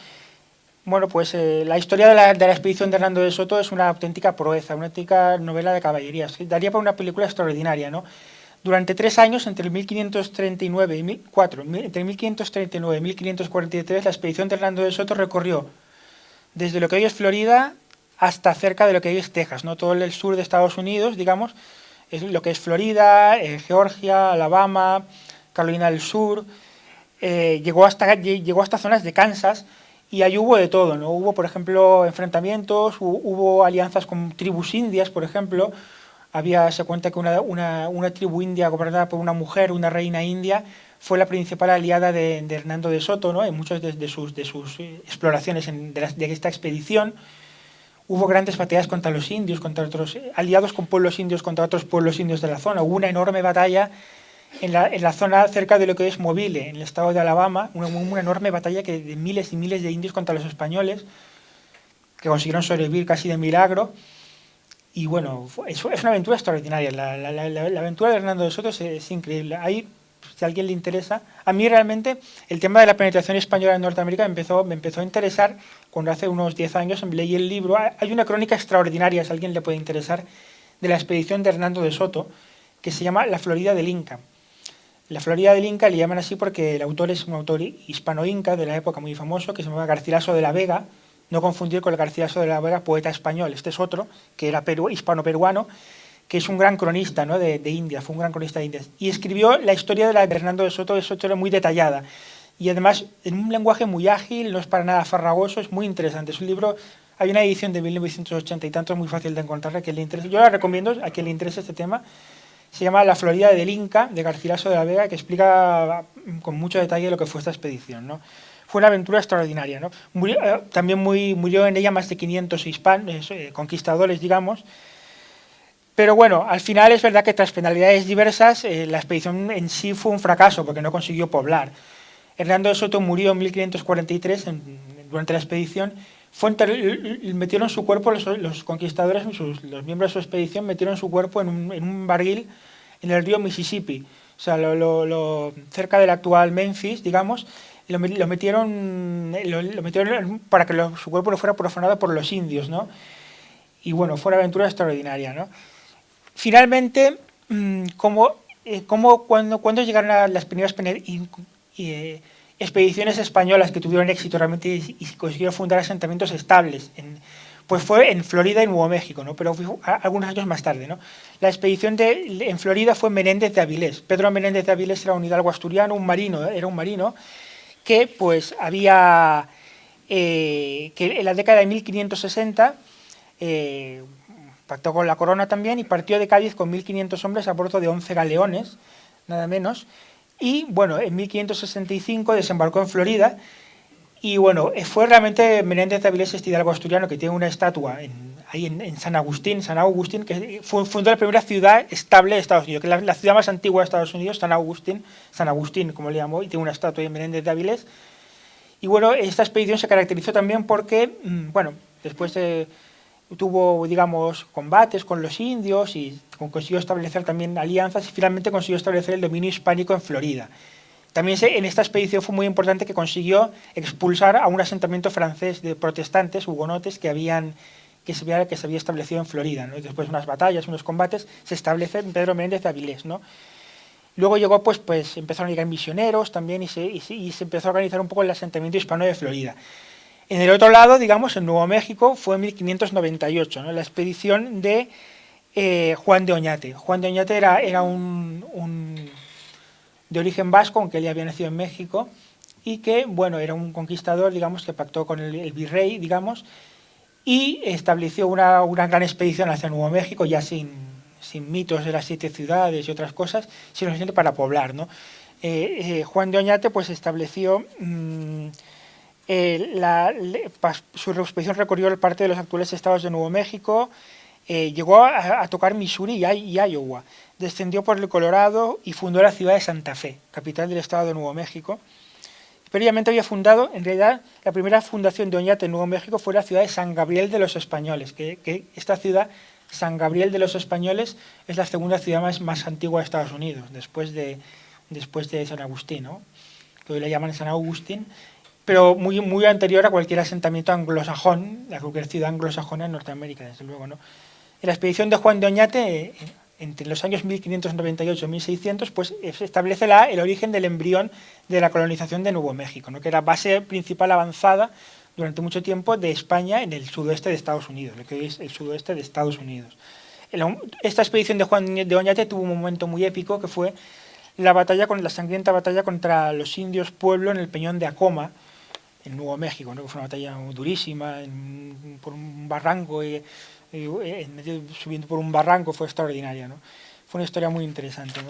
Bueno, pues la historia de la expedición de Hernando de Soto es una auténtica proeza, una auténtica novela de caballerías. Daría para una película extraordinaria, ¿no? Durante 3 años, entre el 1539 y 1539 y 1543, la expedición de Hernando de Soto recorrió desde lo que hoy es Florida hasta cerca de lo que hoy es Texas, ¿no? Todo el sur de Estados Unidos, digamos, es lo que es Florida, Georgia, Alabama, Carolina del Sur, llegó hasta zonas de Kansas y ahí hubo de todo, ¿no? Hubo, por ejemplo, enfrentamientos, hubo alianzas con tribus indias, por ejemplo. Se cuenta que una tribu india gobernada por una mujer, una reina india, fue la principal aliada de Hernando de Soto, ¿no? En muchas de sus exploraciones de esta expedición. Hubo grandes batallas contra los indios, contra otros aliados con pueblos indios, contra otros pueblos indios de la zona. Hubo una enorme batalla en la zona cerca de lo que es Mobile, en el estado de Alabama, una enorme batalla de miles y miles de indios contra los españoles, que consiguieron sobrevivir casi de milagro. Y bueno, es una aventura extraordinaria. La aventura de Hernando de Soto es increíble. Ahí, si a alguien le interesa, a mí realmente el tema de la penetración española en Norteamérica me empezó a interesar cuando hace unos 10 años leí el libro. Hay una crónica extraordinaria, si a alguien le puede interesar, de la expedición de Hernando de Soto, que se llama La Florida del Inca. La Florida del Inca le llaman así porque el autor es un autor hispano-inca de la época muy famoso, que se llama Garcilaso de la Vega, no confundir con el Garcilaso de la Vega, poeta español. Este es otro, que era hispano-peruano, que es un gran cronista, ¿no? de India, fue un gran cronista de India. Y escribió la historia de Hernando de Soto, es una historia muy detallada. Y además, en un lenguaje muy ágil, no es para nada farragoso, es muy interesante. Es un libro, hay una edición de 1980 y tanto, es muy fácil de encontrar, a quien le interese. Yo la recomiendo a quien le interese este tema. Se llama La Florida del Inca, de Garcilaso de la Vega, que explica con mucho detalle lo que fue esta expedición, ¿no? Fue una aventura extraordinaria, ¿no? Murió en ella más de 500 conquistadores, digamos. Pero bueno, al final es verdad que tras penalidades diversas, la expedición en sí fue un fracaso, porque no consiguió poblar. Hernando de Soto murió en 1543 durante la expedición. Metieron su cuerpo, los conquistadores, los miembros de su expedición, metieron su cuerpo en un barril en el río Mississippi, o sea, cerca del actual Memphis, digamos. Lo metieron para que su cuerpo no fuera profanado por los indios, ¿no? Y bueno, fue una aventura extraordinaria, ¿no? Finalmente, cuando llegaron las primeras expediciones españolas que tuvieron éxito realmente y consiguieron fundar asentamientos estables, pues fue en Florida y Nuevo México, ¿no? Pero fue algunos años más tarde, ¿no? La expedición en Florida fue Menéndez de Avilés. Pedro Menéndez de Avilés era un hidalgo asturiano, era un marino que pues había, que en la década de 1560 pactó con la corona también y partió de Cádiz con 1.500 hombres a bordo de 11 galeones, nada menos. Y bueno, en 1565 desembarcó en Florida y bueno, fue realmente Menéndez de Avilés, este hidalgo asturiano que tiene una estatua ahí en San Agustín, que fundó la primera ciudad estable de Estados Unidos, que es la ciudad más antigua de Estados Unidos, San Agustín, como le llamó, y tiene una estatua de Menéndez de Avilés. Y bueno, esta expedición se caracterizó también porque, bueno, después tuvo, digamos, combates con los indios y consiguió establecer también alianzas y finalmente consiguió establecer el dominio hispánico en Florida. También en esta expedición fue muy importante que consiguió expulsar a un asentamiento francés de protestantes, hugonotes, que se había establecido en Florida, ¿no? Después de unas batallas, unos combates, se establece Pedro Menéndez de Avilés, ¿no? Luego llegó, pues empezaron a llegar misioneros también y se empezó a organizar un poco el asentamiento hispano de Florida. En el otro lado, digamos, en Nuevo México, fue en 1598, ¿no? La expedición de Juan de Oñate. Juan de Oñate era un de origen vasco, aunque él ya había nacido en México, y que, bueno, era un conquistador, digamos, que pactó con el virrey, digamos, y estableció una gran expedición hacia Nuevo México, ya sin mitos de las 7 ciudades y otras cosas, sino simplemente para poblar, ¿no? Juan de Oñate, pues, estableció... su expedición recorrió parte de los actuales estados de Nuevo México, llegó a tocar Missouri y Iowa, descendió por el Colorado y fundó la ciudad de Santa Fe, capital del estado de Nuevo México. Previamente había fundado, en realidad, la primera fundación de Oñate en Nuevo México fue la ciudad de San Gabriel de los Españoles, que esta ciudad, San Gabriel de los Españoles, es la segunda ciudad más antigua de Estados Unidos, después de San Agustín, ¿no? Que hoy la llaman San Agustín, pero muy anterior a cualquier asentamiento anglosajón, a cualquier ciudad anglosajona en Norteamérica, desde luego, ¿no? En la expedición de Juan de Oñate, entre los años 1598 y 1600, pues se establece el origen del embrión de la colonización de Nuevo México, ¿no? Que era base principal avanzada durante mucho tiempo de España en el sudoeste de Estados Unidos, lo que hoy es el sudoeste de Estados Unidos. Esta expedición de Juan de Oñate tuvo un momento muy épico, que fue la sangrienta batalla contra los indios Pueblo en el Peñón de Acoma, en Nuevo México, ¿no? Que fue una batalla durísima, por un barranco, subiendo por un barranco, fue extraordinaria, ¿no? Fue una historia muy interesante, ¿no?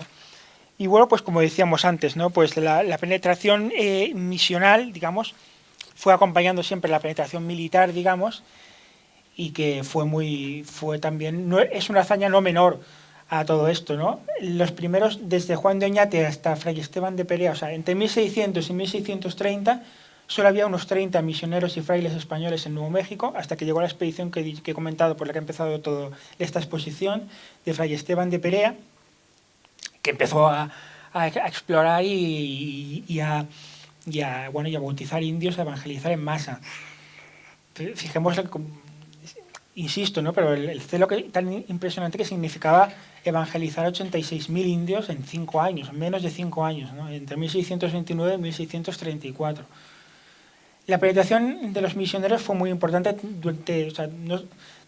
Y bueno, pues como decíamos antes, ¿no? Pues la penetración misional, digamos, fue acompañando siempre la penetración militar, digamos, y que fue también, no, es una hazaña no menor a todo esto, ¿no? Los primeros, desde Juan de Oñate hasta Fray Esteban de Perea, o sea, entre 1600 y 1630, solo había unos 30 misioneros y frailes españoles en Nuevo México, hasta que llegó la expedición que he comentado, por la que ha empezado toda esta exposición, de Fray Esteban de Perea, que empezó a explorar y a bautizar indios, a evangelizar en masa. Fijemos, insisto, ¿no? Pero el celo tan impresionante que significaba evangelizar a 86.000 indios en 5 años, en menos de 5 años, ¿no? Entre 1629 y 1634. La penetración de los misioneros fue muy importante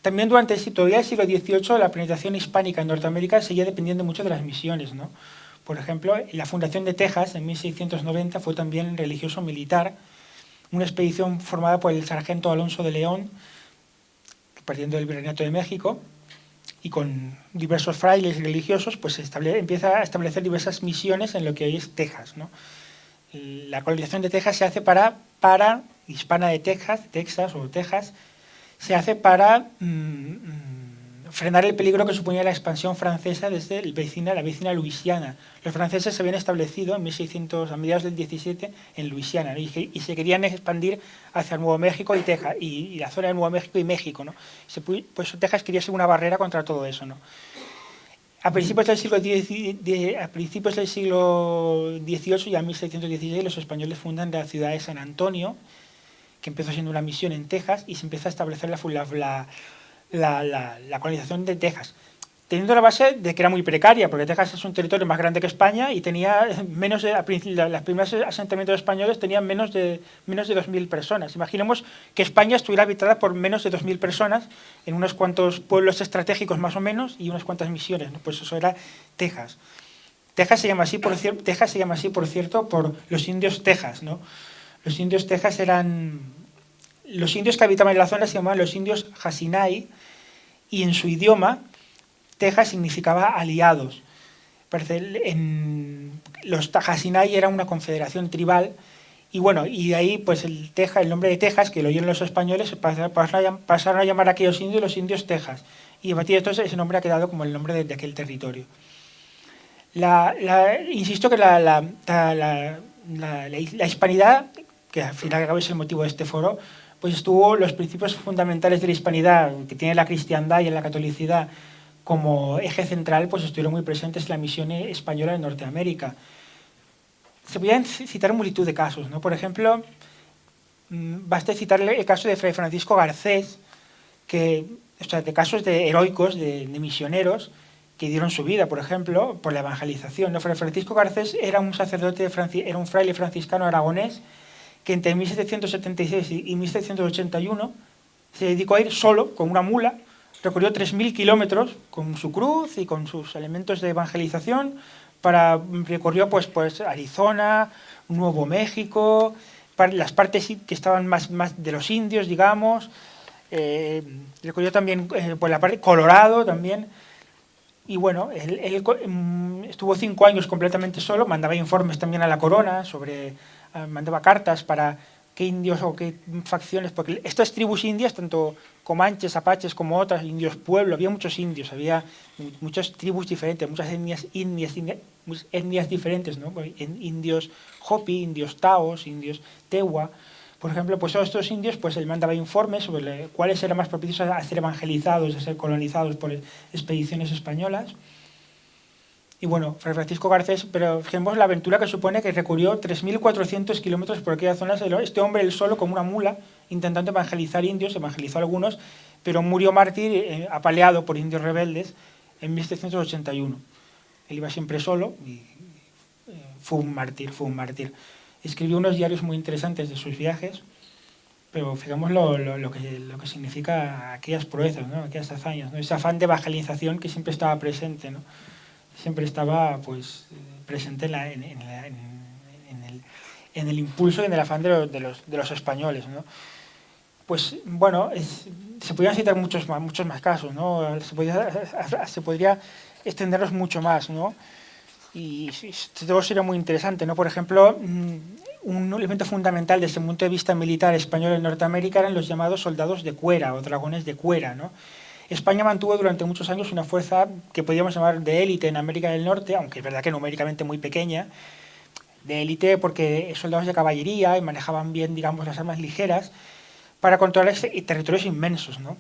también durante todavía el siglo XVIII. La penetración hispánica en Norteamérica seguía dependiendo mucho de las misiones, ¿no? Por ejemplo, la fundación de Texas en 1690 fue también religioso-militar, una expedición formada por el sargento Alonso de León, partiendo del Virreinato de México, y con diversos frailes y religiosos, pues empieza a establecer diversas misiones en lo que hoy es Texas, ¿no? La colonización de Texas se hace para Hispana de Texas, se hace para frenar el peligro que suponía la expansión francesa desde la vecina Luisiana. Los franceses se habían establecido en 1600, a mediados del 17 en Luisiana, ¿no? y se querían expandir hacia Nuevo México y Texas, y la zona de Nuevo México y México, ¿no? Pues Texas quería ser una barrera contra todo eso, ¿no? A principios del siglo XVIII, ya en 1616, los españoles fundan la ciudad de San Antonio, que empezó siendo una misión en Texas, y se empieza a establecer la colonización de Texas, teniendo la base de que era muy precaria, porque Texas es un territorio más grande que España y tenía los primeros asentamientos españoles tenían menos de 2.000 personas. Imaginemos que España estuviera habitada por menos de 2.000 personas en unos cuantos pueblos estratégicos más o menos y unas cuantas misiones, ¿no? Pues eso era Texas. Texas se llama así, por cierto, por los indios Texas, ¿no? Los indios Texas los indios que habitaban en la zona se llamaban los indios Hasinai, y en su idioma Texas significaba aliados. Los Hasinai era una confederación tribal, y bueno, y de ahí pues el nombre de Texas, que lo oyeron los españoles, pasaron a llamar a aquellos indios los indios Texas, y a partir de entonces ese nombre ha quedado como el nombre de aquel territorio. Insisto que la hispanidad, que al final es el motivo de este foro, pues estuvo los principios fundamentales de la hispanidad, que tiene la cristiandad y la catolicidad como eje central, pues estuvieron muy presentes en la misión española en Norteamérica. Se podían citar multitud de casos, ¿no? Por ejemplo, basta citar el caso de Fray Francisco Garcés, de casos heroicos de misioneros que dieron su vida, por ejemplo, por la evangelización, ¿no? Fray Francisco Garcés era un sacerdote, era un fraile franciscano aragonés, que entre 1776 y 1781 se dedicó a ir solo, con una mula, recorrió 3.000 kilómetros con su cruz y con sus elementos de evangelización, recorrió pues Arizona, Nuevo México, las partes que estaban más de los indios, digamos, recorrió también por la parte Colorado también. Y bueno, él estuvo 5 años completamente solo, mandaba informes también a la corona mandaba cartas para qué indios o qué facciones, porque estas tribus indias, tanto comanches, apaches como otras, indios pueblo, había muchos indios, había muchas tribus diferentes, muchas etnias diferentes, ¿no? Indios Hopi, indios Taos, indios Tewa. Por ejemplo, pues todos estos indios, pues él mandaba informes sobre cuáles eran más propicios a ser evangelizados, a ser colonizados por expediciones españolas. Y bueno, Fray Francisco Garcés, pero fijemos la aventura que supone, que recorrió 3.400 kilómetros por aquella zona. Este hombre, él solo, como una mula, intentando evangelizar indios, evangelizó a algunos, pero murió mártir, apaleado por indios rebeldes, en 1781. Él iba siempre solo y fue un mártir. Escribió unos diarios muy interesantes de sus viajes, pero fijemos lo que significa aquellas proezas, ¿no? Aquellas hazañas, ¿no? Ese afán de evangelización que siempre estaba presente, ¿no? Siempre estaba pues presente en el impulso y en el afán de los españoles, ¿no? Pues bueno, se podrían citar muchos más casos, ¿no? Se podría extenderlos mucho más, ¿no? Y todo sería muy interesante, ¿no? Por ejemplo, un elemento fundamental desde el punto de vista militar español en Norteamérica eran los llamados soldados de cuera o dragones de cuera, ¿no? España mantuvo durante muchos años una fuerza que podríamos llamar de élite en América del Norte, aunque es verdad que numéricamente muy pequeña, de élite porque soldados de caballería y manejaban bien, digamos, las armas ligeras para controlar territorios inmensos, ¿no?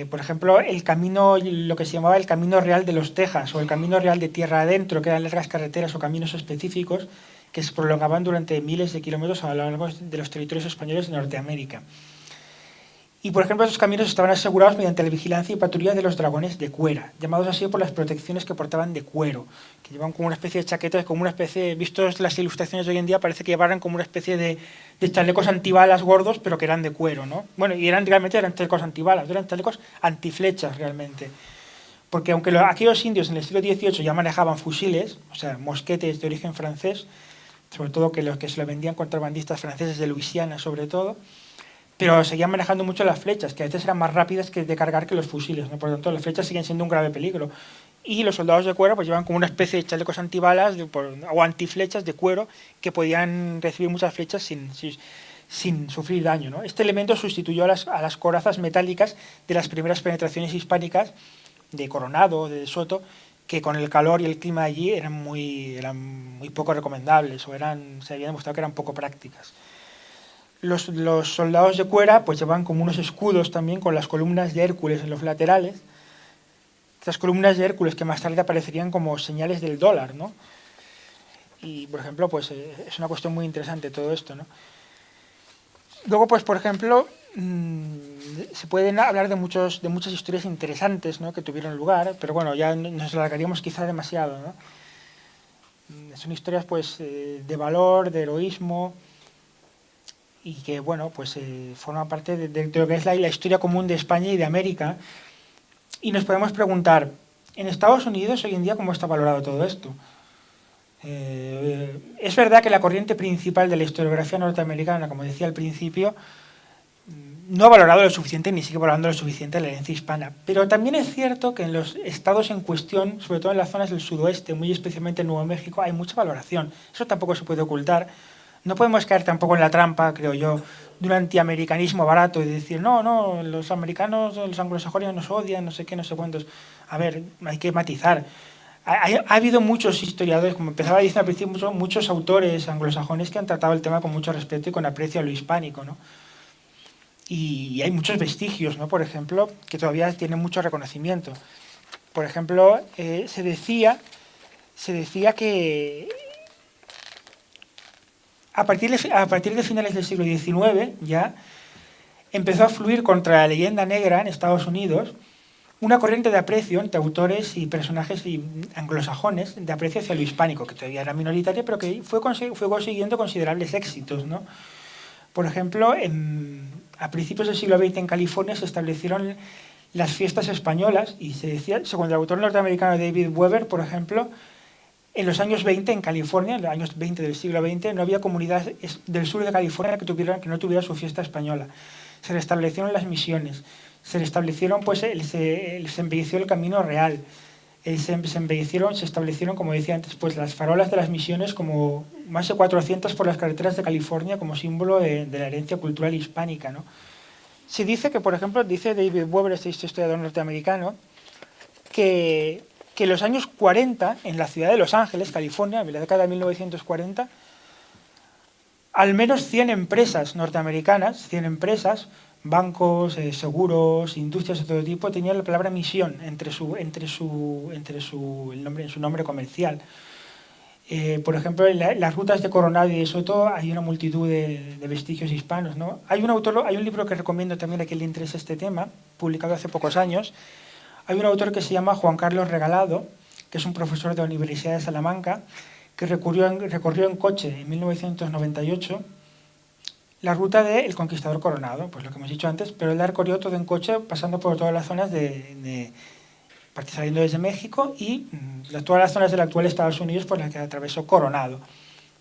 Por ejemplo, lo que se llamaba el Camino Real de los Texas o el Camino Real de Tierra Adentro, que eran largas carreteras o caminos específicos que se prolongaban durante miles de kilómetros a lo largo de los territorios españoles de Norteamérica. Y, por ejemplo, esos caminos estaban asegurados mediante la vigilancia y patrulla de los dragones de cuera, llamados así por las protecciones que portaban de cuero, que llevaban como una especie de chaquetas, como una especie, vistos las ilustraciones de hoy en día, parece que llevaran como una especie de chalecos antibalas gordos, pero que eran de cuero, ¿no? Bueno, y realmente eran chalecos antibalas, eran chalecos antiflechas realmente. Porque aunque aquellos indios en el siglo XVIII ya manejaban fusiles, o sea, mosquetes de origen francés, sobre todo que los que se lo vendían contrabandistas franceses de Luisiana sobre todo, pero seguían manejando mucho las flechas, que a veces eran más rápidas de cargar que los fusiles, ¿no? Por lo tanto, las flechas siguen siendo un grave peligro. Y los soldados de cuero pues llevan como una especie de chalecos antibalas o antiflechas de cuero que podían recibir muchas flechas sin sufrir daño, ¿no? Este elemento sustituyó a las corazas metálicas de las primeras penetraciones hispánicas de Coronado, de Soto, que con el calor y el clima allí eran muy poco recomendables o se había demostrado que eran poco prácticas. Los soldados de Cuera pues llevaban como unos escudos también con las columnas de Hércules en los laterales. Estas columnas de Hércules que más tarde aparecerían como señales del dólar, ¿no? Y, por ejemplo, pues es una cuestión muy interesante todo esto, ¿no? Luego, pues, por ejemplo, se pueden hablar de muchas historias interesantes, ¿no?, que tuvieron lugar, pero bueno, ya nos alargaríamos quizá demasiado, ¿no? Son historias, pues, de valor, de heroísmo, y que, bueno, pues forman parte de lo que es la historia común de España y de América. Y nos podemos preguntar, en Estados Unidos hoy en día, ¿cómo está valorado todo esto? Es verdad que la corriente principal de la historiografía norteamericana, como decía al principio, no ha valorado lo suficiente ni sigue valorando lo suficiente la herencia hispana. Pero también es cierto que en los estados en cuestión, sobre todo en las zonas del sudoeste, muy especialmente en Nuevo México, hay mucha valoración. Eso tampoco se puede ocultar. No podemos caer tampoco en la trampa, creo yo, de un antiamericanismo barato y decir, no, los americanos, los anglosajones nos odian, no sé qué, no sé cuántos. A ver, hay que matizar. Ha habido muchos historiadores, como empezaba diciendo al principio, muchos autores anglosajones que han tratado el tema con mucho respeto y con aprecio a lo hispánico, ¿no? Y hay muchos vestigios, ¿no?, por ejemplo, que todavía tienen mucho reconocimiento. Por ejemplo, se decía que a partir de finales del siglo XIX ya empezó a fluir contra la leyenda negra en Estados Unidos una corriente de aprecio entre autores y personajes anglosajones, de aprecio hacia lo hispánico, que todavía era minoritaria, pero que fue consiguiendo considerables éxitos, ¿no? Por ejemplo, a principios del siglo XX en California se establecieron las fiestas españolas y se decía, según el autor norteamericano David Weber, por ejemplo, en los años 20 en California, en los años 20 del siglo XX, no había comunidad del sur de California que no tuviera su fiesta española. Se restablecieron las misiones, se restablecieron, pues se embelleció el camino real, se establecieron, como decía antes, pues las farolas de las misiones, como más de 400 por las carreteras de California, como símbolo de la herencia cultural hispánica, ¿no? Se dice que, por ejemplo, dice David Weber, este historiador norteamericano, que en los años 40, en la ciudad de Los Ángeles, California, en la década de 1940, al menos 100 empresas norteamericanas, 100 empresas, bancos, seguros, industrias de todo tipo, tenían la palabra misión en su nombre comercial. Por ejemplo, en las rutas de Coronado y de Soto hay una multitud de vestigios hispanos, ¿no? Hay un libro que recomiendo también a quien le interese este tema, publicado hace pocos años. Hay un autor que se llama Juan Carlos Regalado, que es un profesor de la Universidad de Salamanca, que recorrió en coche en 1998 la ruta del Conquistador Coronado, pues lo que hemos dicho antes, pero él la recorrió todo en coche, pasando por todas las zonas saliendo desde México y todas las zonas del actual Estados Unidos por las que atravesó Coronado.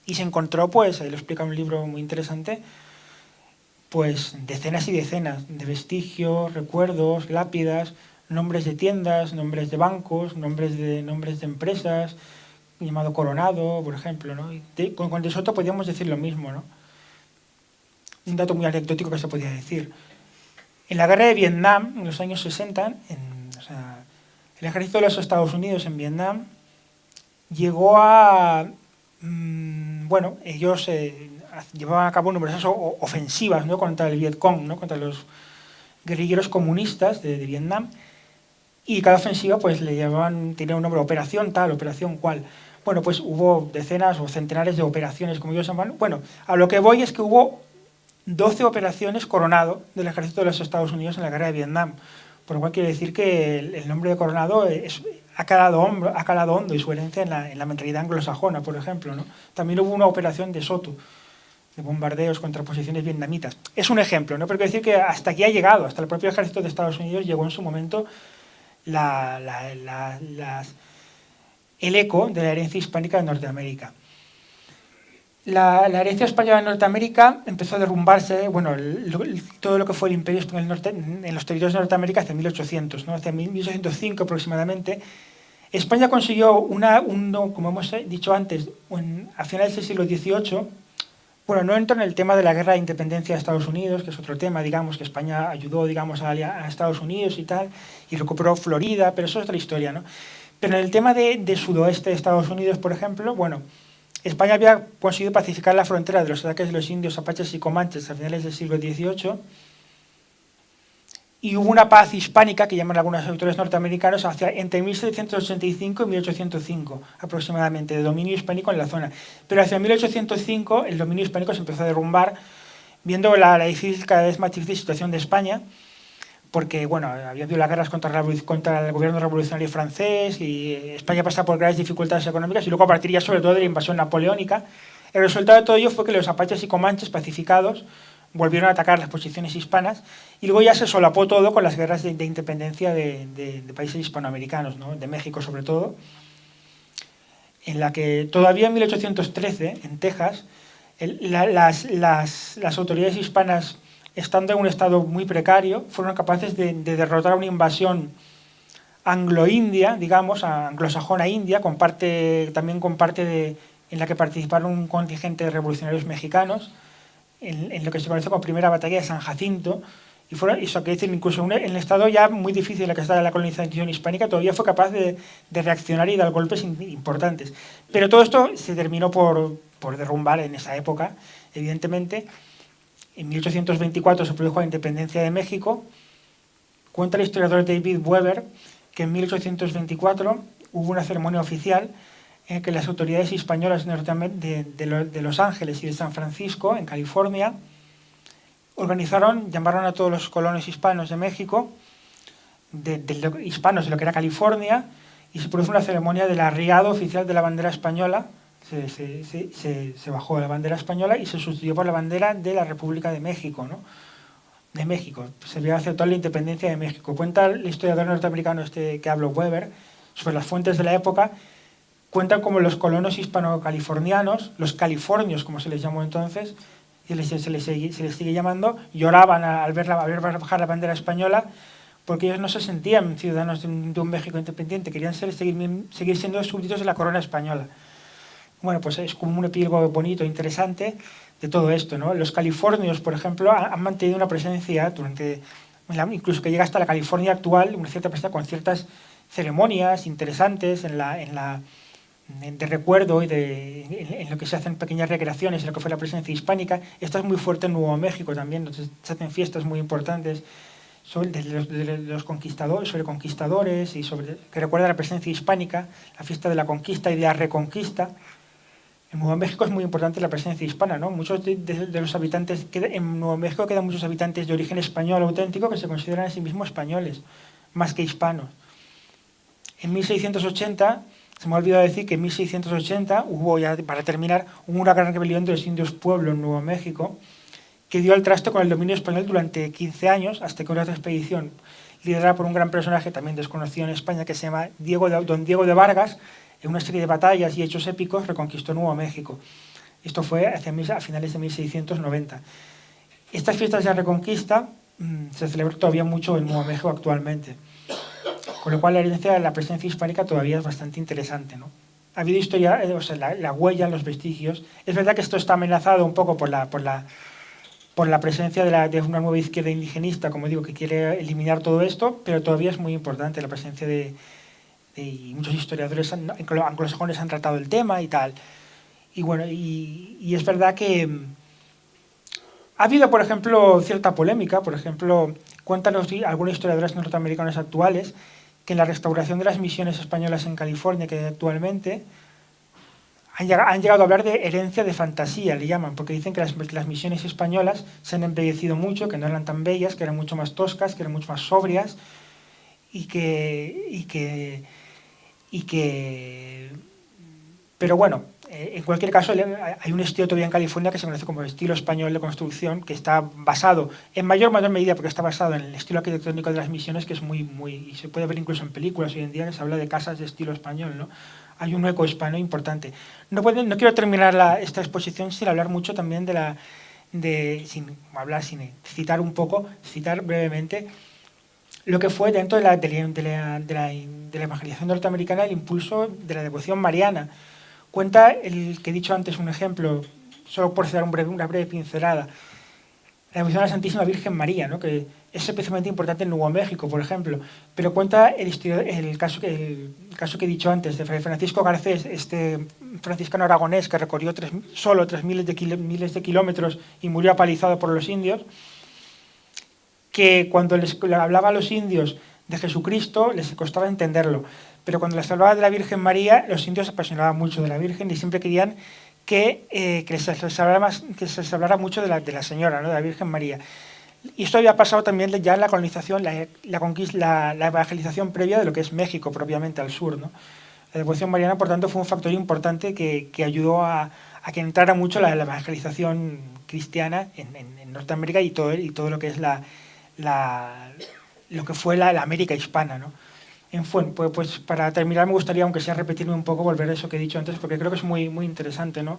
Y se encontró, pues, ahí lo explica un libro muy interesante, pues decenas y decenas de vestigios, recuerdos, lápidas, nombres de tiendas, nombres de bancos, nombres de empresas, llamado Coronado, por ejemplo, ¿no? Con De Soto podíamos decir lo mismo, ¿no? Un dato muy anecdótico que se podía decir. En la guerra de Vietnam, en los años 60, el ejército de los Estados Unidos en Vietnam llegó a... ellos llevaban a cabo numerosas ofensivas, ¿no?, contra el Vietcong, ¿no?, contra los guerrilleros comunistas de Vietnam, y cada ofensiva pues tenía un nombre, operación tal, operación cual. Bueno, pues hubo decenas o centenares de operaciones, como ellos llaman. Bueno, a lo que voy es que hubo 12 operaciones Coronado del ejército de los Estados Unidos en la guerra de Vietnam, por lo cual quiere decir que el nombre de Coronado ha calado hondo y su herencia en la mentalidad anglosajona, por ejemplo, ¿no? También hubo una operación de Soto, de bombardeos contra posiciones vietnamitas. Es un ejemplo, ¿no? Pero quiero decir que hasta aquí ha llegado, hasta el propio ejército de Estados Unidos llegó en su momento el eco de la herencia hispánica de Norteamérica. La herencia española en Norteamérica empezó a derrumbarse, todo lo que fue el imperio español en los territorios de Norteamérica hacia 1800, ¿no? Hacia 1805 aproximadamente. España consiguió como hemos dicho antes, a finales del siglo XVIII, Bueno, no entro en el tema de la guerra de independencia de Estados Unidos, que es otro tema, digamos, que España ayudó, digamos, a Estados Unidos y tal, y recuperó Florida, pero eso es otra historia, ¿no? Pero en el tema de sudoeste de Estados Unidos, por ejemplo, bueno, España había conseguido pacificar la frontera de los ataques de los indios, apaches y comanches a finales del siglo XVIII, y hubo una paz hispánica, que llaman algunos autores norteamericanos, entre 1785 y 1805, aproximadamente, de dominio hispánico en la zona. Pero hacia 1805 el dominio hispánico se empezó a derrumbar, viendo la difícil, cada vez más difícil situación de España, porque bueno, había habido las guerras contra el gobierno revolucionario francés y España pasaba por graves dificultades económicas y luego a partir ya sobre todo de la invasión napoleónica. El resultado de todo ello fue que los apaches y comanches pacificados volvieron a atacar las posiciones hispanas y luego ya se solapó todo con las guerras de independencia de países hispanoamericanos, ¿no? De México sobre todo, en la que todavía en 1813, en Texas, las autoridades hispanas, estando en un estado muy precario, fueron capaces de derrotar una invasión anglo-india, digamos, anglosajona india, también con parte en la que participaron un contingente de revolucionarios mexicanos, en lo que se conoce como Primera Batalla de San Jacinto, y eso quiere decir, incluso en el estado ya muy difícil en el que está la colonización hispánica, todavía fue capaz de reaccionar y dar golpes importantes. Pero todo esto se terminó por derrumbar en esa época, evidentemente. En 1824 se produjo la independencia de México. Cuenta el historiador David Weber que en 1824 hubo una ceremonia oficial en que las autoridades españolas de Los Ángeles y de San Francisco, en California, llamaron a todos los colonos hispanos de México, hispanos de lo que era California, y se produjo una ceremonia del arriado oficial de la bandera española. Se bajó la bandera española y se sustituyó por la bandera de la República de México, ¿no? De México. Se había aceptado la independencia de México. Cuenta el historiador norteamericano que habló Weber sobre las fuentes de la época. Cuentan como los colonos hispano-californianos, los californios como se les llamó entonces, y se les sigue llamando, lloraban al ver bajar la bandera española porque ellos no se sentían ciudadanos de un México independiente, querían seguir siendo súbditos de la corona española. Bueno, pues es como un epílogo bonito, interesante de todo esto, ¿no? Los californios, por ejemplo, han mantenido una presencia incluso que llega hasta la California actual, una cierta presencia con ciertas ceremonias interesantes de recuerdo y en lo que se hacen pequeñas recreaciones, en lo que fue la presencia hispánica. Esta es muy fuerte en Nuevo México también, donde se hacen fiestas muy importantes de los conquistadores, sobre conquistadores y que recuerda la presencia hispánica, la fiesta de la conquista y de la reconquista. En Nuevo México es muy importante la presencia hispana, ¿no? Muchos de los habitantes, en Nuevo México quedan muchos habitantes de origen español auténtico que se consideran a sí mismos españoles, más que hispanos. En 1680, se me ha olvidado decir que en 1680 hubo, ya para terminar, una gran rebelión de los indios Pueblo en Nuevo México, que dio al traste con el dominio español durante 15 años, hasta que una expedición liderada por un gran personaje también desconocido en España, que se llama Don Diego de Vargas, en una serie de batallas y hechos épicos reconquistó Nuevo México. Esto fue a finales de 1690. Estas fiestas de reconquista se celebran todavía mucho en Nuevo México actualmente, con lo cual la herencia de la presencia hispánica todavía es bastante interesante, ¿no? Ha habido historia, la huella, los vestigios. Es verdad que esto está amenazado un poco por la presencia de una nueva izquierda indigenista, como digo, que quiere eliminar todo esto, pero todavía es muy importante la presencia y muchos historiadores anglosajones han tratado el tema y tal. Y bueno, y es verdad que ha habido, por ejemplo, cierta polémica. Por ejemplo, cuentan algunos historiadores norteamericanos actuales que en la restauración de las misiones españolas en California, que hay actualmente, han llegado a hablar de herencia de fantasía, le llaman, porque dicen que las misiones españolas se han embellecido mucho, que no eran tan bellas, que eran mucho más toscas, que eran mucho más sobrias, pero bueno, en cualquier caso hay un estilo todavía en California que se conoce como estilo español de construcción, que está basado, en mayor o menor medida, porque está basado en el estilo arquitectónico de las misiones, que es y se puede ver incluso en películas hoy en día, que se habla de casas de estilo español, ¿no? Hay un eco hispano importante. No quiero terminar esta exposición sin hablar mucho también sin citar brevemente lo que fue dentro de la evangelización norteamericana el impulso de la devoción mariana. Cuenta el que he dicho antes un ejemplo solo por dar una breve pincelada. La devoción a la Santísima Virgen María, ¿no? Que es especialmente importante en Nuevo México, por ejemplo, pero cuenta el caso que he dicho antes de Fray Francisco Garcés, este franciscano aragonés que recorrió solo 3 miles de kilómetros y murió apalizado por los indios, que cuando les hablaba a los indios de Jesucristo les costaba entenderlo, pero cuando les hablaba de la Virgen María, los indios se apasionaban mucho de la Virgen y siempre querían que se hablara mucho de la Señora, ¿no? De la Virgen María. Y esto había pasado también ya en la colonización, la evangelización previa de lo que es México, propiamente al sur, ¿no? La devoción mariana, por tanto, fue un factor importante que ayudó a que entrara mucho la evangelización cristiana en Norteamérica y todo lo que es lo que fue la América hispana, ¿no? Pues para terminar me gustaría, aunque sea repetirme un poco, volver a eso que he dicho antes, porque creo que es muy, muy interesante, ¿no?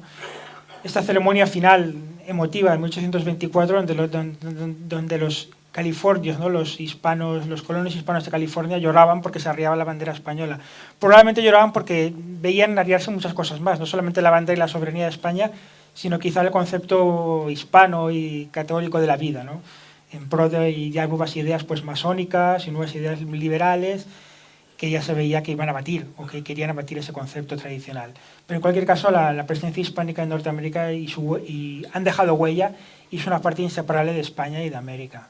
Esta ceremonia final emotiva en 1824, donde los californios, ¿no? Los colonos hispanos de California lloraban porque se arriaba la bandera española. Probablemente lloraban porque veían arriarse muchas cosas más, no solamente la bandera y la soberanía de España, sino quizá el concepto hispano y católico de la vida, ¿no? En pro de ya nuevas ideas pues masónicas y nuevas ideas liberales, que ya se veía que iban a abatir o que querían abatir ese concepto tradicional. Pero en cualquier caso, la presencia hispánica en Norteamérica y han dejado huella y es una parte inseparable de España y de América.